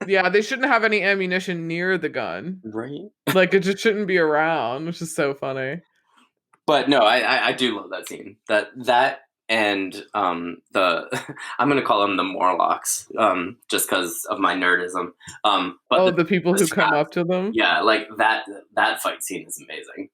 Yeah, they shouldn't have any ammunition near the gun. Right? Like it just shouldn't be around, which is so funny. But no, I do love that scene. That and the I'm gonna call them the Morlocks, just because of my nerdism. But The people who come scrap, up to them. yeah, like that fight scene is amazing.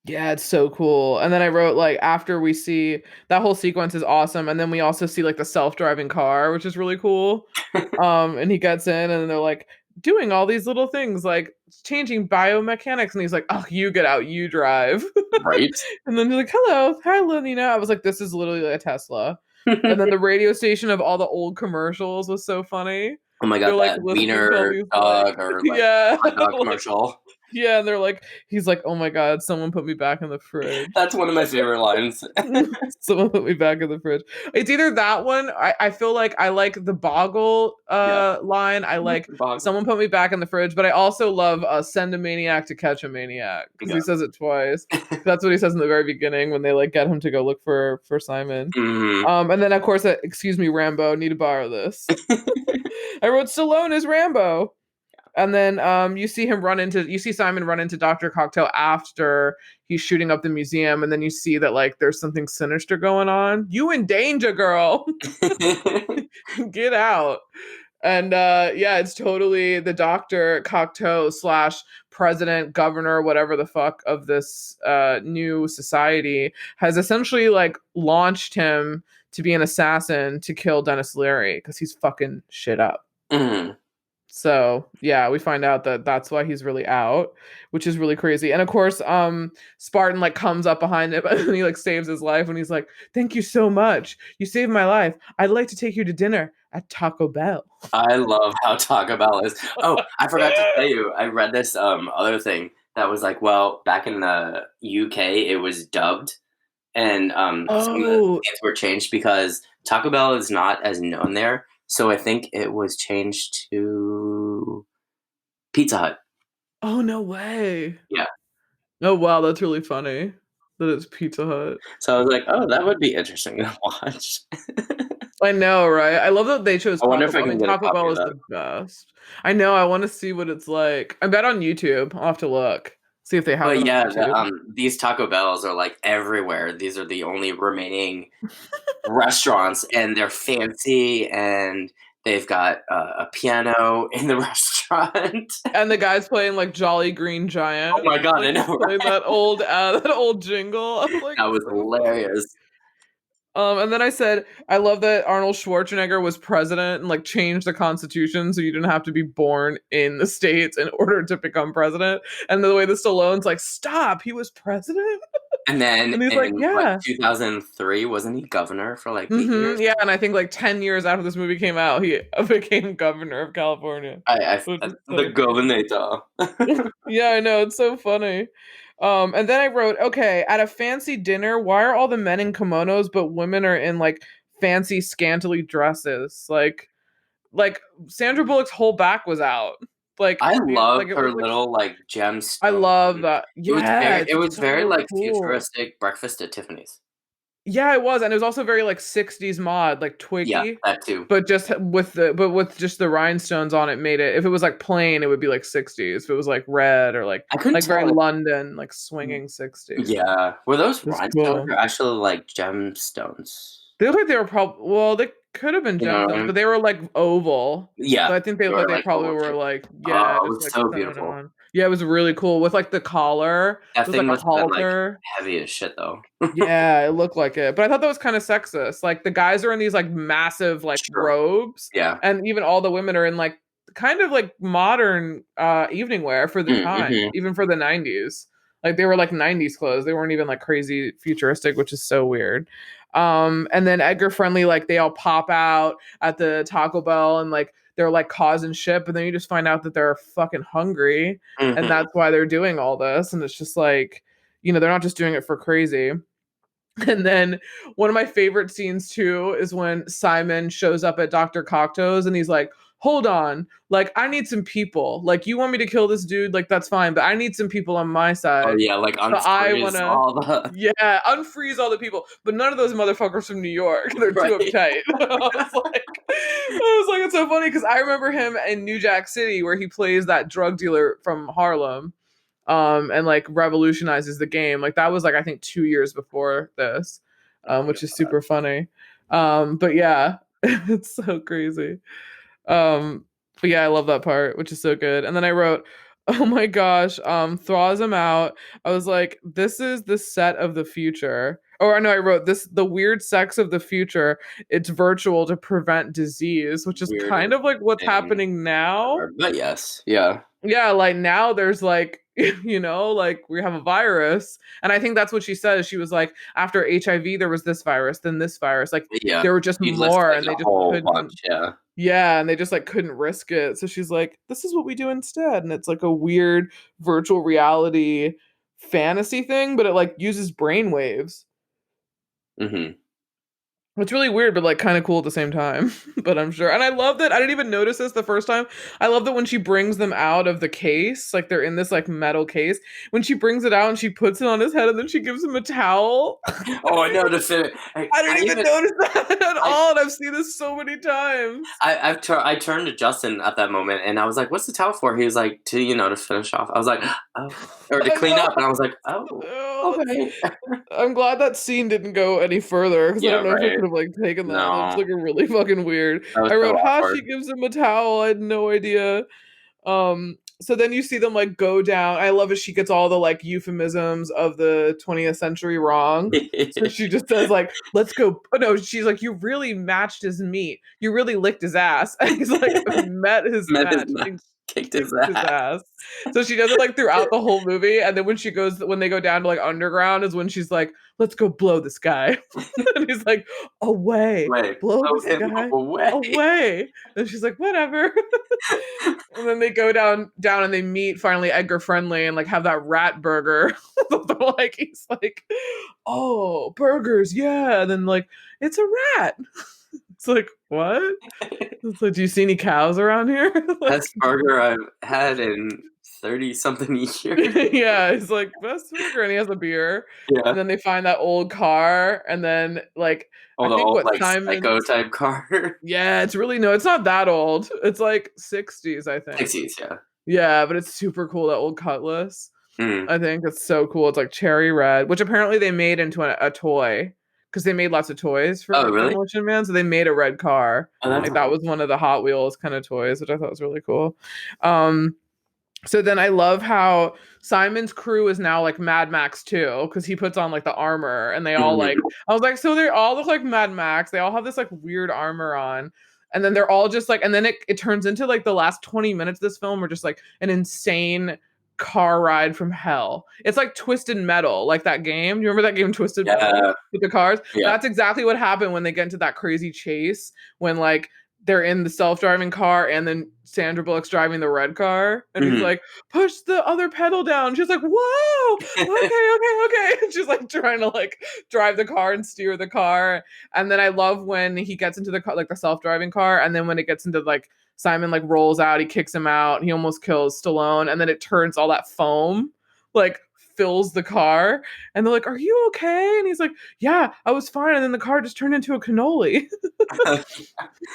Yeah, it's so cool. And then I wrote like after we see that whole sequence is awesome, and then we also see like the self-driving car, which is really cool. And he gets in and they're like doing all these little things like changing biomechanics, and he's like, "Oh, you get out, you drive." Right? And then they're like, "Hello, hi, Lenina." I was like, "This is literally a Tesla." And then the radio station of all the old commercials was so funny. Oh my They're god, like that listening to all wiener these dog like or like yeah, hot dog like, commercial. yeah, and they're like, he's like, "Oh my god, someone put me back in the fridge." That's one of my favorite lines. Someone put me back in the fridge. It's either that one. I feel like I like the boggle Yeah. line. I like Bog. someone put me back in the fridge, but I also love send a maniac to catch a maniac because he Yeah. says it twice. That's what he says in the very beginning when they like get him to go look for Simon. Mhm. And then of course, excuse me, Rambo, need to borrow this. I wrote Stallone as Rambo. And then you see Simon run into Dr. Cocktail after he's shooting up the museum, and then you see that like there's something sinister going on. You in danger, girl. Get out. And yeah, it's totally the Dr. Cocteau slash president, governor, whatever the fuck of this new society has essentially like launched him to be an assassin to kill Dennis Leary because he's fucking shit up. Mm. So yeah, we find out that that's why he's really out, which is really crazy. And of course, Spartan like comes up behind him and he like saves his life and he's like, "Thank you so much. You saved my life. I'd like to take you to dinner at Taco Bell." I love how Taco Bell is. Oh, I forgot to tell you. I read this other thing that was like, well, back in the UK, it was dubbed, and some of the scenes were changed because Taco Bell is not as known there. So I think it was changed to Pizza Hut. Oh, no way. Yeah. Oh, wow, that's really funny that it's Pizza Hut. So I was like, oh, that would be interesting to watch. I know, right? I love that they chose I wonder Taco if I Bell. I can mean, get a Taco copy Bell of is that. the best. I know. I want to see what it's like. I bet on YouTube. I'll have to look. See if they have But it yeah, on YouTube. these Taco Bells are like everywhere. These are the only remaining restaurants, and they're fancy, and they've got a piano in the restaurant. And the guy's playing like Jolly Green Giant. Oh my god, like, I know, playing right? that old jingle. I'm like, That was so hilarious. and then I said, I love that Arnold Schwarzenegger was president and like changed the constitution so you didn't have to be born in the States in order to become president. And the way the Stallone's like, stop, he was president? And then And he's like, in yeah. 2003, wasn't he governor for like 8 years? Yeah, and I think like 10 years after this movie came out, he became governor of California. The governor. Yeah, I know, it's so funny. And then I wrote, okay, at a fancy dinner, why are all the men in kimonos but women are in like fancy scantily dresses? Like Sandra Bullock's whole back was out. Like I love it her was like little like gemstone. I love that. Yeah, It was very so like cool. futuristic breakfast at Tiffany's. Yeah, it was, and it was also very like 60s mod, like Twiggy. Yeah, that too. But with just the rhinestones on it made it. If it was like plain, it would be like 60s. If it was like red or like very London, like swinging 60s. Yeah, were those rhinestones cool. or actually like gemstones? They look like they were probably they could have been gemstones, but they were like oval. Yeah, so I think they probably were like it was so beautiful. On. Yeah, it was really cool with like the collar. That it was thing like a halter. Like, heavy as shit though. Yeah, it looked like it, but I thought that was kind of sexist. Like the guys are in these like massive like robes, yeah, and even all the women are in like kind of like modern evening wear for the time, even for the 90s. Like they were like 90s clothes. They weren't even like crazy futuristic, which is so weird. And then Edgar Friendly, like they all pop out at the Taco Bell and like they're like causing shit, but then you just find out that they're fucking hungry and that's why they're doing all this. And it's just like, they're not just doing it for crazy. And then one of my favorite scenes too is when Simon shows up at Dr. Cocteau's and he's like, hold on, like I need some people. Like you want me to kill this dude, like that's fine, but I need some people on my side. Oh yeah, like unfreeze unfreeze all the people, but none of those motherfuckers from New York. They're too uptight. I was like, it's so funny because I remember him in New Jack City where he plays that drug dealer from Harlem. And like revolutionizes the game. Like that was like I think 2 years before this, which is super funny. But yeah, it's so crazy. But yeah, I love that part, which is so good. And then I wrote, oh my gosh, thaws him out. I was like, this is the set of the future. Or no, I wrote this, the weird sex of the future. It's virtual to prevent disease, which is kind of like what's happening now. But yes, yeah. Yeah, like now there's like, like we have a virus. And I think that's what she says. She was like, after HIV, there was this virus, then this virus. Like there were just more and they just couldn't. Yeah, and they just like couldn't risk it. So she's like, this is what we do instead. And it's like a weird virtual reality fantasy thing, but it like uses brainwaves. It's really weird, but like kind of cool at the same time. But I'm sure. And I love that. I didn't even notice this the first time. I love that when she brings them out of the case, like they're in this like metal case. When she brings it out and she puts it on his head and then she gives him a towel. Oh, I know the fit. I didn't even notice that at all. And I've seen this so many times. I turned to Justin at that moment and I was like, what's the towel for? He was like, to finish off. I was like, oh. Or to clean up. And I was like, oh. Oh, Okay. I'm glad that scene didn't go any further because I Yeah, don't know if it right. could have like taken that. That was No, like a really fucking weird. that was I so wrote, "Ha, awkward. she gives him a towel." I had no idea. So then you see them like go down. I love it. She gets all the like euphemisms of the 20th century wrong. So she just says like, "Let's go." Oh no, she's like, "You really matched his meat. You really licked his ass." And he's like, "Met his Met his match match, and kicked his kicked his ass. ass." So she does it like throughout the whole movie, and then when they go down to like underground is when she's like, "Let's go blow this guy," and he's like, "Away, Wait, blow blow this him guy away. away," and she's like, "Whatever." And then they go down and they meet finally Edgar Friendly and like have that rat burger. Like he's like, "Oh, burgers, yeah." And then like, "It's a rat." It's like, what? It's like, "Do you see any cows around here?" Like, Best burger I've had in 30 something years. yeah, he's like, "Best burger," and he has a beer. And Yeah. then they find that old car, and then like Oh, I the think old, what like, Simon. psycho type car. Yeah, it's really no, it's not that old. It's like 60s, I think. 60s, yeah. Yeah, but it's super cool, that old Cutlass. Mm. I think it's so cool. It's like cherry red, which apparently they made into a toy because they made lots of toys Oh, for really? Demolition Man. So they made a red car. Oh, that's Like that cool. was one of the Hot Wheels kind of toys, which I thought was really cool. Um, so then I love how Simon's crew is now like Mad Max too, because he puts on like the armor and they all Mhm. like I was like, so they all look like Mad Max. They all have this like weird armor on. And then they're all just like, and then it turns into like the last 20 minutes of this film are just like an insane car ride from hell. It's like Twisted Metal, like that game. Do you remember that game Twisted Metal Yeah, with the cars? yeah. That's exactly what happened when they get into that crazy chase when like they're in the self-driving car and then Sandra Bullock's driving the red car and he's Mhm. like, "Push the other pedal down." She's like, "Whoa, okay." And she's like trying to like drive the car and steer the car. And then I love when he gets into the car, like the self-driving car, and then when it gets into like Simon like rolls out, he kicks him out, he almost kills Stallone, and then it turns all that foam like fills the car, and they're like, "Are you okay?" And he's like, "Yeah, I was fine." And then the car just turned into a cannoli.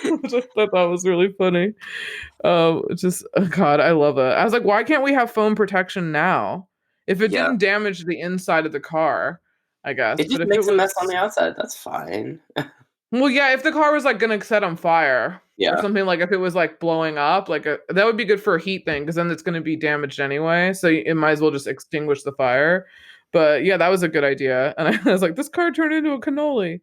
Which I thought that was really funny. Just God, I love it. I was like, why can't we have foam protection now? If it Yeah. didn't damage the inside of the car, I guess. It But just if it makes a mess on was, the outside, that's fine. well, yeah, if the car was like gonna set on fire or Yeah. something, like if it was like blowing up, like that would be good for a heat thing because then it's gonna be damaged anyway. So it might as well just extinguish the fire. But yeah, that was a good idea. And I was like, this car turned into a cannoli.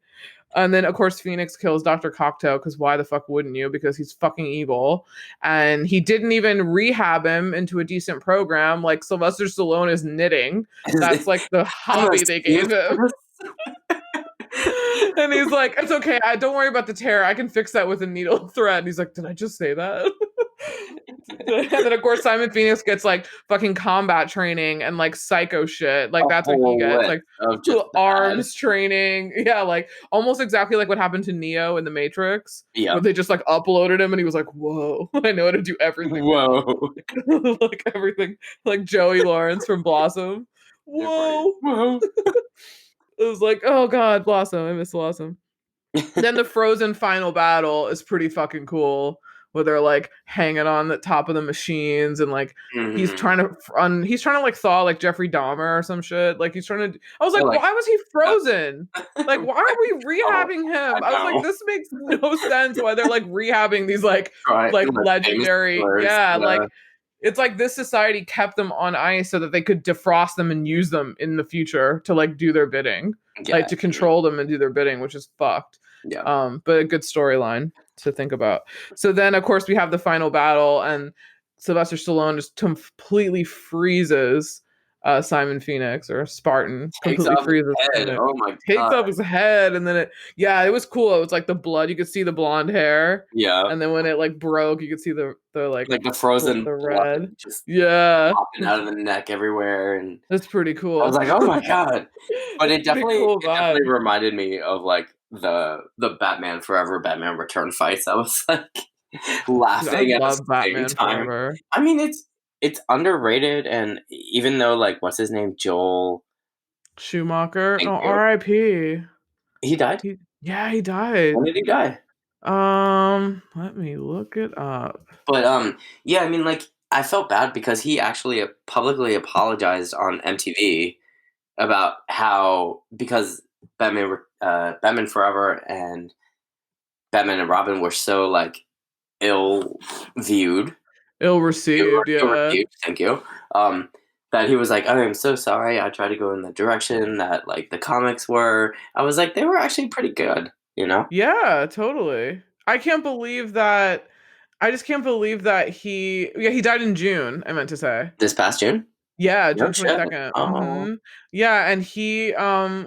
And then, of course, Phoenix kills Dr. Cocktail because why the fuck wouldn't you? Because he's fucking evil. And he didn't even rehab him into a decent program like Sylvester Stallone is knitting. That's like the I'm a hobby they gave him. And he's like, "It's okay. I don't worry about the tear. I can fix that with a needle thread." And he's like, "Did I just say that?" And then of course Simon Phoenix gets like fucking combat training and like psycho shit. Like a that's what he whole gets. list Like of just bad. arms training. Yeah, like almost exactly like what happened to Neo in the Matrix. Where Yep. they just like uploaded him and he was like, "Whoa, I know how to do everything now." Whoa. Like everything. Like Joey Lawrence from Blossom. They're funny. Whoa. Whoa. It was like, oh god, Blossom. I miss Blossom. Then the Frozen final battle is pretty fucking cool, where they're like hanging on the top of the machines and like Mhm. he's trying to like thaw like Jeffrey Dahmer or some shit. Like he's trying to. I was They're like, like, why was he frozen? Like, why are we oh, rehabbing I him? I was like, know. this makes no sense. Why they're like rehabbing these Right. like Like famous legendary, killers. yeah, Yeah. like it's like this society kept them on ice so that they could defrost them and use them in the future to like do their bidding, like Yeah. to control them and do their bidding, which is fucked. Yeah. But a good storyline to think about. So then, of course, we have the final battle, and Sylvester Stallone just completely freezes Simon Phoenix or Spartan. Takes Completely off his freezes head. Phoenix. Oh my Takes god. off his head, and then it was cool. It was like the blood. You could see the blonde hair, Yeah. and then when it like broke, you could see the like Like the frozen the blood red. just Yeah, popping out of the neck everywhere, and that's pretty I was cool. like, "Oh my god!" But it Pretty definitely, cool it definitely vibe. reminded me of like the Batman Forever, Batman Return fights. I was like Dude, I laughing at the love same Batman time. Forever. I mean, it's underrated, and even though like what's his name, Joel, Schumacher. Oh, thank you, R.I.P. he died. He died. When did he die? Let me look it up. But yeah, I mean, like I felt bad because he actually publicly apologized on MTV about how, because Batman Forever and Batman and Robin were so like ill viewed, Ill received, ill yeah. received, thank you. That he was like, I am so sorry. I tried to go in the direction that like the comics were. I was like, they were actually pretty good, you know. Yeah, totally. I can't believe that. I just can't believe that he died in June, I meant to say. This past June. Yeah, No June shit. 22nd. Oh, Yeah, and he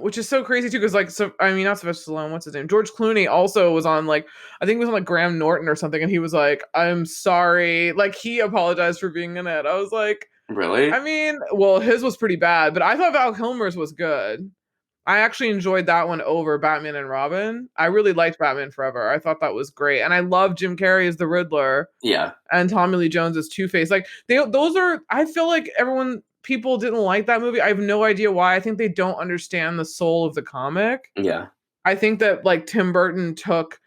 which is so crazy too, because like, so I mean, not Sylvester Stallone, what's his name? George Clooney also was on, like, I think it was on like Graham Norton or something, and he was like, I'm sorry. Like, he apologized for being in it. I was like, really? I mean, well, his was pretty bad, but I thought Val Kilmer's was good. I actually enjoyed that one over Batman and Robin. I really liked Batman Forever. I thought that was great. And I love Jim Carrey as the Riddler Yeah. and Tommy Lee Jones as Two-Face. Like, those are, I feel like people didn't like that movie. I have no idea why. I think they don't understand the soul of the comic. Yeah. I think that like Tim Burton took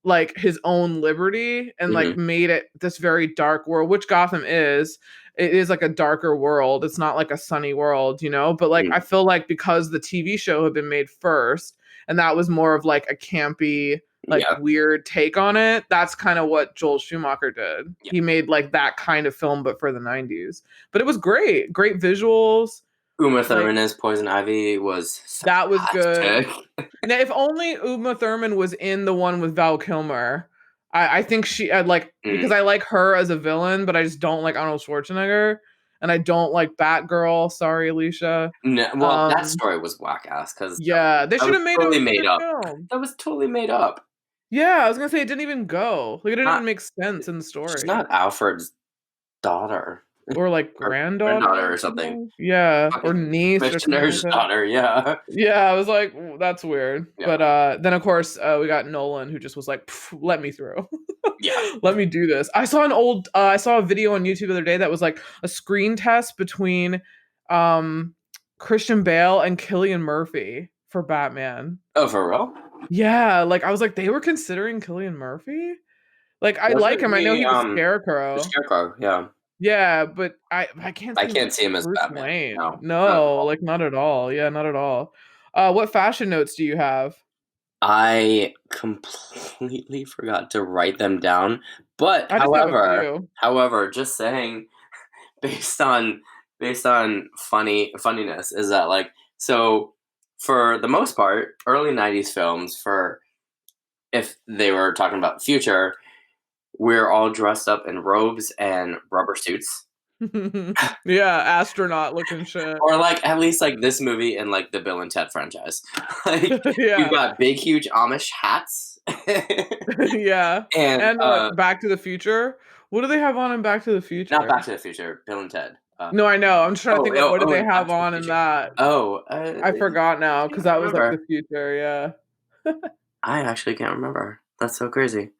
like his own liberty and like Hmm. made it this very dark world, which Gotham is. It is like a darker world. It's not like a sunny world, you know? But like, I feel like because the TV show had been made first and that was more of like a campy, like Yeah. weird take on it, that's kind of what Joel Schumacher did. Yeah. He made like that kind of film, but for the 90s. But it was great. Great visuals. Uma Like, Thurman as Poison Ivy was that was good. fantastic. Now, if only Uma Thurman was in the one with Val Kilmer, I think she, I'd like, because I like her as a villain, but I just don't like Arnold Schwarzenegger, and I don't like Batgirl. Sorry, Alicia. No, well, that story was whack ass because Yeah, they that should was have made it totally a made good up. film. That was totally made up. Yeah, I was gonna say it didn't even go. Like, it didn't Not, even make sense in the she's story. not Alfred's daughter Or like or granddaughter granddaughter or or something. something. Yeah, or Fucking niece or something like commissioner's that. daughter. Yeah. Yeah, I was like, that's weird. Yeah. But then of course we got Nolan, who just was like, let me through. Yeah. Let me do this. I saw a video on YouTube the other day that was like a screen test between um Christian Bale and Cillian Murphy for Batman. Oh, for real? Yeah, like I was like, they were considering Cillian Murphy? Like, I like Wasn't him. I know he he was the Scarecrow. Scarecrow? Yeah. Yeah, but I can't I see him can't as see him as Bruce Batman. Wayne. No, not at No, all. like not at all. Yeah, not at all. What fashion notes do you have? I completely forgot to write them down. But I just have a few. however, just saying, based on funniness, is that like, so for the most part, early '90s films, for if they were talking about the future, we're all dressed up in robes and rubber suits. Yeah, astronaut looking shit. Or like at least like this movie and like the Bill and Ted franchise. Like we've Yeah. got big huge Amish hats. Yeah. And And Back to the Future. What do they have on in Back to the Future? not Back to the Future, Bill and Ted. No, I know. I'm just trying to think, like, what do they and Back have to the on in Future. that? Oh, I forgot now I because can't that was like the remember. future. Yeah. I actually can't remember. That's so crazy.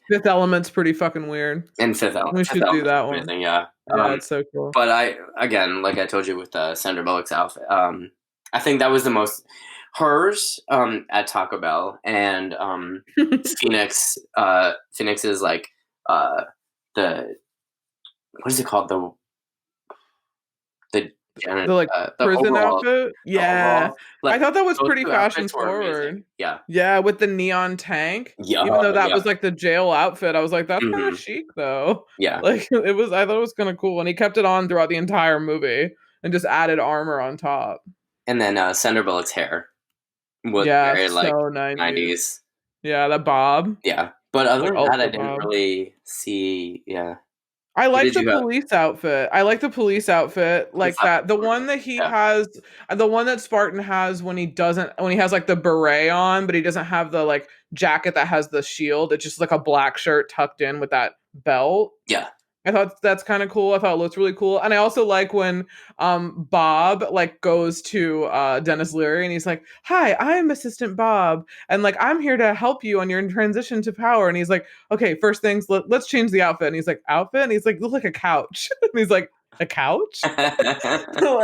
Fifth Element's pretty fucking weird. And Fifth Element. We Fifth should do Element's that one. amazing, yeah. Yeah, it's so cool. But I, again, like I told you with Sandra Bullock's outfit, I think that was the most hers at Taco Bell, and Phoenix. Phoenix is like the, what is it called, the The like the prison overall, outfit. Yeah, overall, like, I thought that was those pretty two fashion outfits were amazing. forward. Yeah, Yeah, with the neon tank. yeah, Even though that yeah. was like the jail outfit, I was like, that's kind Hmm. of chic though. Yeah. Like, it was. I thought it was kind of cool, and he kept it on throughout the entire movie and just added armor on top. And then Sandra Bullock's hair was Yeah, very like so 90s. 90s. Yeah, that bob. Yeah, but other Like than that, I ultra didn't bob. really see. Yeah. I What like did the you have? police outfit. I like the police outfit, It's like not that. The really one good. that he Yeah. has, the one that Spartan has when he has like the beret on, but he doesn't have the like jacket that has the shield. It's just like a black shirt tucked in with that belt. Yeah. I thought that's kind of cool. I thought it looked really cool. And I also like when Bob like goes to Dennis Leary and he's like, "Hi, I'm Assistant Bob, and like I'm here to help you on your transition to power." And he's like, "Okay, first things, let's change the outfit." And he's like, "Outfit?" And he's like, "You look like a couch." And he's like, "A couch?" Like,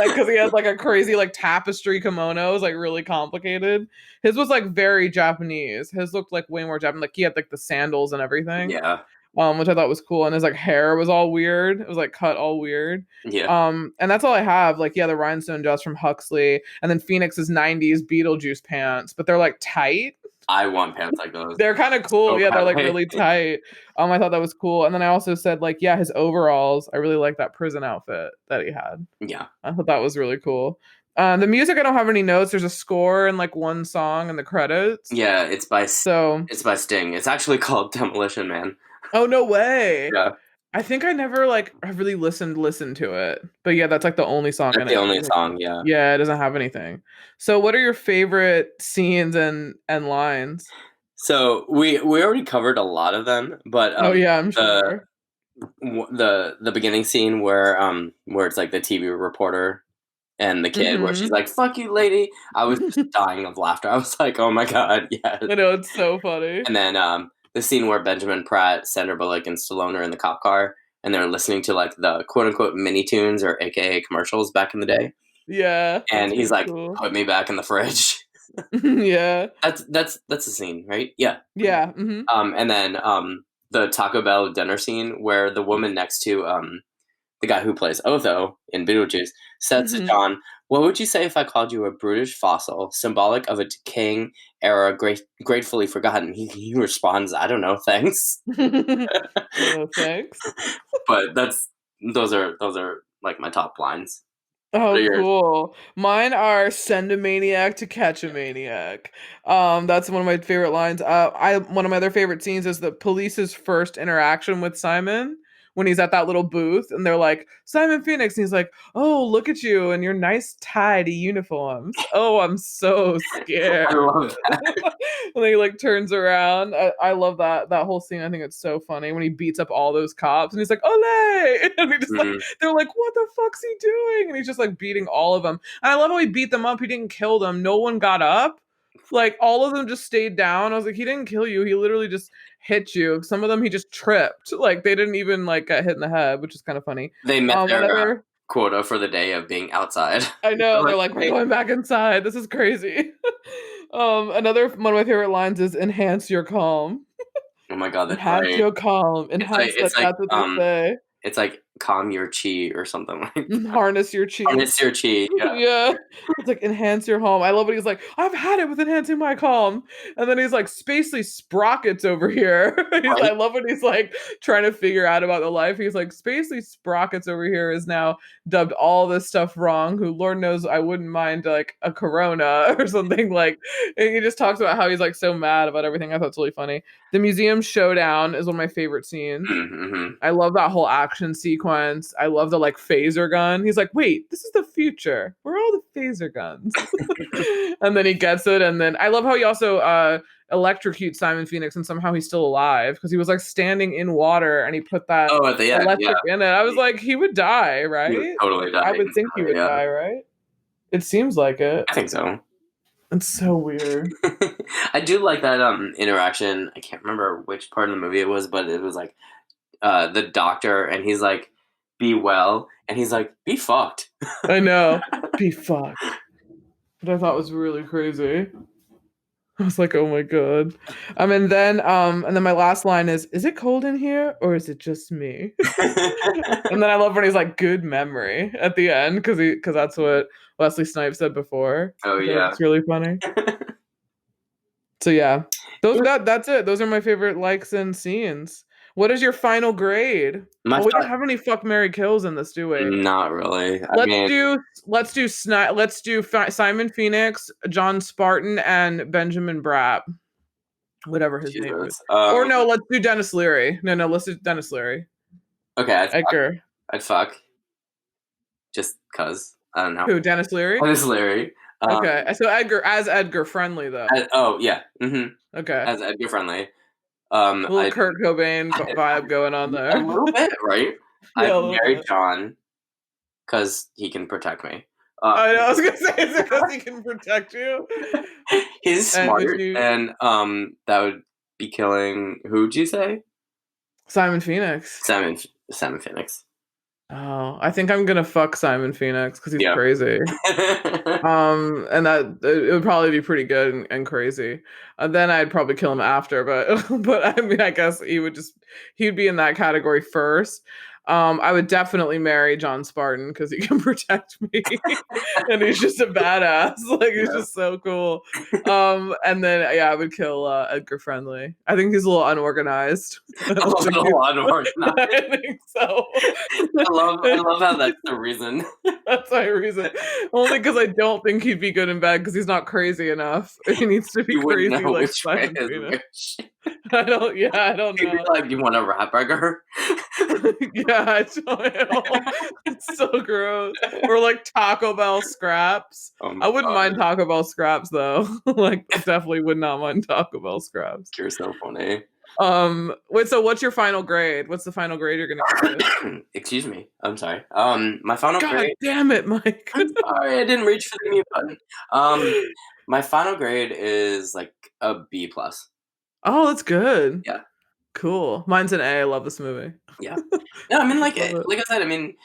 because he has like a crazy like tapestry kimono, is like really complicated. His was like very Japanese. His looked like way more Japanese. Like he had like the sandals and everything, Yeah. which I thought was cool. And his like hair was all weird. It was like cut all weird. Yeah. And that's all I have. Like, yeah, the rhinestone dress from Huxley, and then Phoenix's '90s Beetlejuice pants, but they're like tight. I want pants like those. They're kind of cool. So Yeah, they're like badly. really tight. I thought that was cool. And then I also said like, yeah, his overalls. I really like that prison outfit that he had. Yeah. I thought that was really cool. The music, I don't have any notes. There's a score and like one song in the credits. Yeah, it's by So, Sting. It's actually called Demolition Man. oh no way. Yeah. I think I never like I really listened to it. But yeah, that's like the only song That's in the it. only Like, song, yeah. yeah, it doesn't have anything. So, what are your favorite scenes and lines? So we already covered a lot of them, but Oh yeah, I'm sure. the beginning scene where it's like the TV reporter and the kid where she's Mhm. like, "Fuck you, lady." I was just dying of laughter. I was like, "Oh my god, yes." I know, it's so funny. And then the scene where Benjamin Pratt, Sandra Bullock, and Stallone are in the cop car and they're listening to like the quote unquote mini tunes or AKA commercials back in the day. Yeah, And that's he's pretty like, cool. "Put me back in the fridge." Yeah. That's the scene, right? Yeah. Yeah. Hmm. And then the Taco Bell dinner scene where the woman next to the guy who plays Otho in Beetlejuice says to Hmm. John, "What would you say if I called you a brutish fossil, symbolic of a decaying era, gratefully forgotten?" He responds, "I don't know, thanks." Oh, thanks. But those are like my top lines. What are Oh, yours? cool. Mine are "Send a maniac to catch a maniac." That's one of my favorite lines. I One of my other favorite scenes is the police's first interaction with Simon when he's at that little booth, and they're like, "Simon Phoenix," and he's like, "Oh, look at you and your nice tidy uniforms. Oh, I'm so I scared." love that. And then he like turns around. I love that whole scene. I think it's so funny when he beats up all those cops, and he's like, "Ole!" And he just like Mhm. they're like, "What the fuck's he doing?" And he's just like beating all of them. And I love how he beat them up. He didn't kill them. No one got up. Like all of them just stayed down. I was like, he didn't kill you. He literally just hit you. Some of them he just tripped. Like they didn't even like get hit in the head, which is kind of funny. They met their Another quota for the day of being outside. I know they're Like, like, we're hey, going back inside. This is crazy. Another one of my favorite lines is enhance your calm. oh my god, that's Enhance great. your calm. It's like Enhance that. That's what they say. it's like calm your chi or something like that. Harness your chi. Harness your chi. Yeah. Yeah. It's like enhance your home. I love it. He's like, I've had it with enhancing my calm. And then he's like, Spacely Sprockets over here. I Right? love when he's like trying to figure out about the life. He's like, Spacely Sprockets over here is now dubbed all this stuff wrong, who Lord knows I wouldn't mind like a corona or something like. And he just talks about how he's like so mad about everything. I thought it's really funny. The museum showdown is one of my favorite scenes. Mm-hmm. I love that whole action sequence. I love the like phaser gun. He's like, wait, this is the future. Where are all the phaser guns? And then he gets it. And then I love how he also electrocutes Simon Phoenix and somehow he's still alive because he was like standing in water and he put that Oh, at the end, yeah. electric in it. I was like, he would die, He right? would totally die. I would think he would Yeah. die, right? It seems like it. I think so. It's so weird. I do like that interaction. I can't remember which part of the movie it was, but it was like the doctor and he's like, "Be well," and he's like, "Be fucked." I know. Be fucked. But I thought was really crazy. I was like, oh my god. And then my last line is it cold in here or is it just me? And then I love when he's like, good memory at the end, because that's what Wesley Snipes said before. Oh yeah. It's really funny. So yeah. That's it. Those are my favorite likes and scenes. What is your final grade? My We don't have any fuck Mary kills in this, do we? not really. Let's do Simon Phoenix, John Spartan, and Benjamin Bratt, whatever his name is. Or no, let's do Dennis Leary. No, let's do Dennis Leary. Okay, Edgar. I'd fuck. Just cause I don't know. Who? Dennis Leary. Dennis Leary. Okay, so Edgar Friendly though. Yeah. Mm-hmm. Okay. As Edgar Friendly. Little Kurt Cobain vibe going on there. A little bit, right? Yeah, I married John because he can protect me. I know. I was gonna say, is it because he can protect you? He's smart, and that would be killing. Who'd you say? Simon Phoenix. Simon Phoenix. Oh, I think I'm gonna fuck Simon Phoenix because he's Yeah. crazy. And that it would probably be pretty good and crazy. Then I'd probably kill him after, but but I mean, I guess he'd be in that category first. I would definitely marry John Spartan because he can protect me, and he's just a badass. Like he's Yeah. just so cool. And then yeah, I would kill Edgar Friendly. I think he's a little unorganized. I A don't think little unorganized. I think so. I love how that's the reason. That's my reason. Only because I don't think he'd be good in bed because he's not crazy enough. He needs to be You wouldn't crazy know like which way Simon is Phoenix. which. I don't You'd be know. like, you want a rat burger? Yeah, I don't know. It's so gross. Or like Taco Bell scraps. Oh my I wouldn't god, mind Taco Bell scraps though. Like definitely would not mind Taco Bell scraps. you're so funny. Wait, so what's your final grade? What's the final grade you're gonna give it? Excuse me. I'm sorry. My final God grade. damn it, Mike. I'm sorry, I didn't reach for the mute button. My final grade is like a B plus. Oh, that's good. Yeah, Cool. Mine's an A. I love this movie. yeah. No, I mean, like, Love it. like I said, I mean,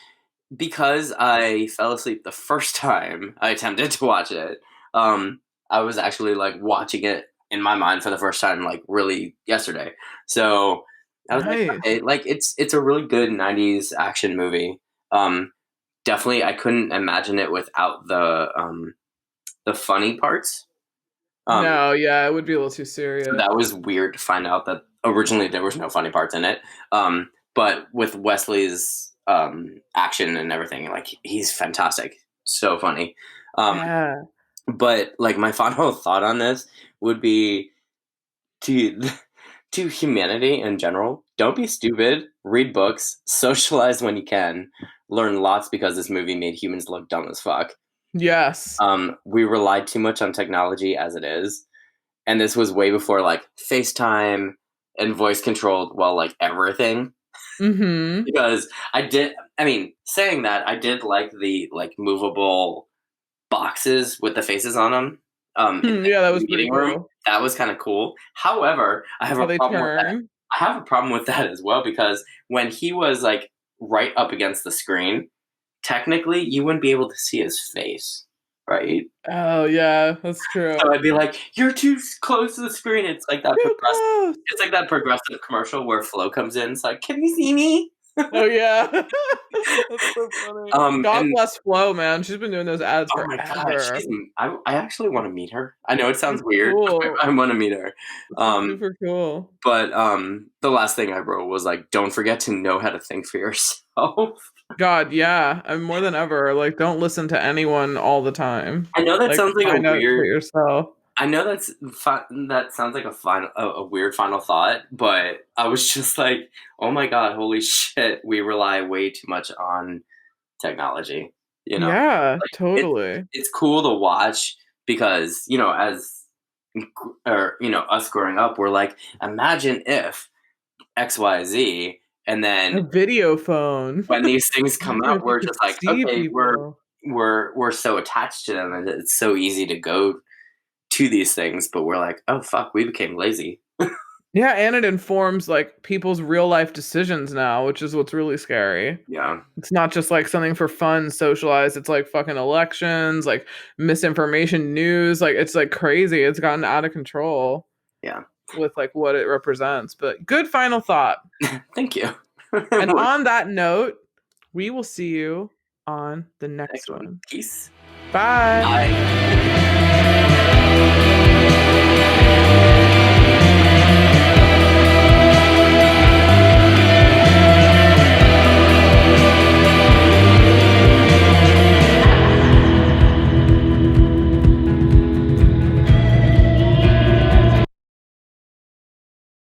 because I fell asleep the first time I attempted to watch it, I was actually like watching it in my mind for the first time, like really yesterday. So I was like, Nice. okay, like it's a really good '90s action movie. Definitely, I couldn't imagine it without the funny parts. No, yeah, it would be a little too So serious. that was weird to find out that originally there was no funny parts in it. But with Wesley's action and everything, like he's fantastic, so funny. Yeah. But like my final thought on this would be to to humanity in general, don't be stupid. Read books, socialize when you can, learn lots because this movie made humans look dumb as fuck. Yes. We relied too much on technology as it is, and this was way before like FaceTime and voice controlled, well, like everything. Mm-hmm. Because I mean, saying that, I did like the like movable boxes with the faces on them. In Yeah, that the was pretty meeting room, cool. that was kind of cool. However, I have How a they problem with that. turn. I have a problem with that as well because when he was like right up against the screen, technically you wouldn't be able to see his face, right? Oh yeah, that's true. So I'd be like, "You're too close to the screen." It's like that Too progressive. close. It's like that progressive commercial where Flo comes in. It's like, "Can you see me?" Oh yeah. That's so funny. God And bless Flo, man. She's been doing those ads oh my god, forever. I actually want to meet her. I know it sounds She's weird, cool. but I want to meet her. She's Um, super cool. but the last thing I wrote was like, "Don't forget to know how to think for yourself." God, yeah. I'm more than ever. Like, don't listen to anyone all the time. I know that Like, sounds like a find out for weird. yourself. I know that sounds like a weird final thought, but I was just like, oh my god, holy shit, we rely way too much on technology. You know, Yeah, like totally. it's cool to watch because as or us growing up, we're like, imagine if X Y Z, and A then video phone. when these things come Imagine out, if you we're could just like, see okay, people. we're so attached to them, and it's so easy to go to these things, but we're like, oh fuck, we became lazy. Yeah, and it informs like people's real life decisions now, which is what's really scary. Yeah, It's not just like something for fun, socialized. It's like fucking elections, like misinformation news. Like it's like crazy. It's gotten out of control yeah. with like what it represents. But good final thought. Thank you. And Next on that note, we will see you on the next one. one. Peace. Bye. Bye.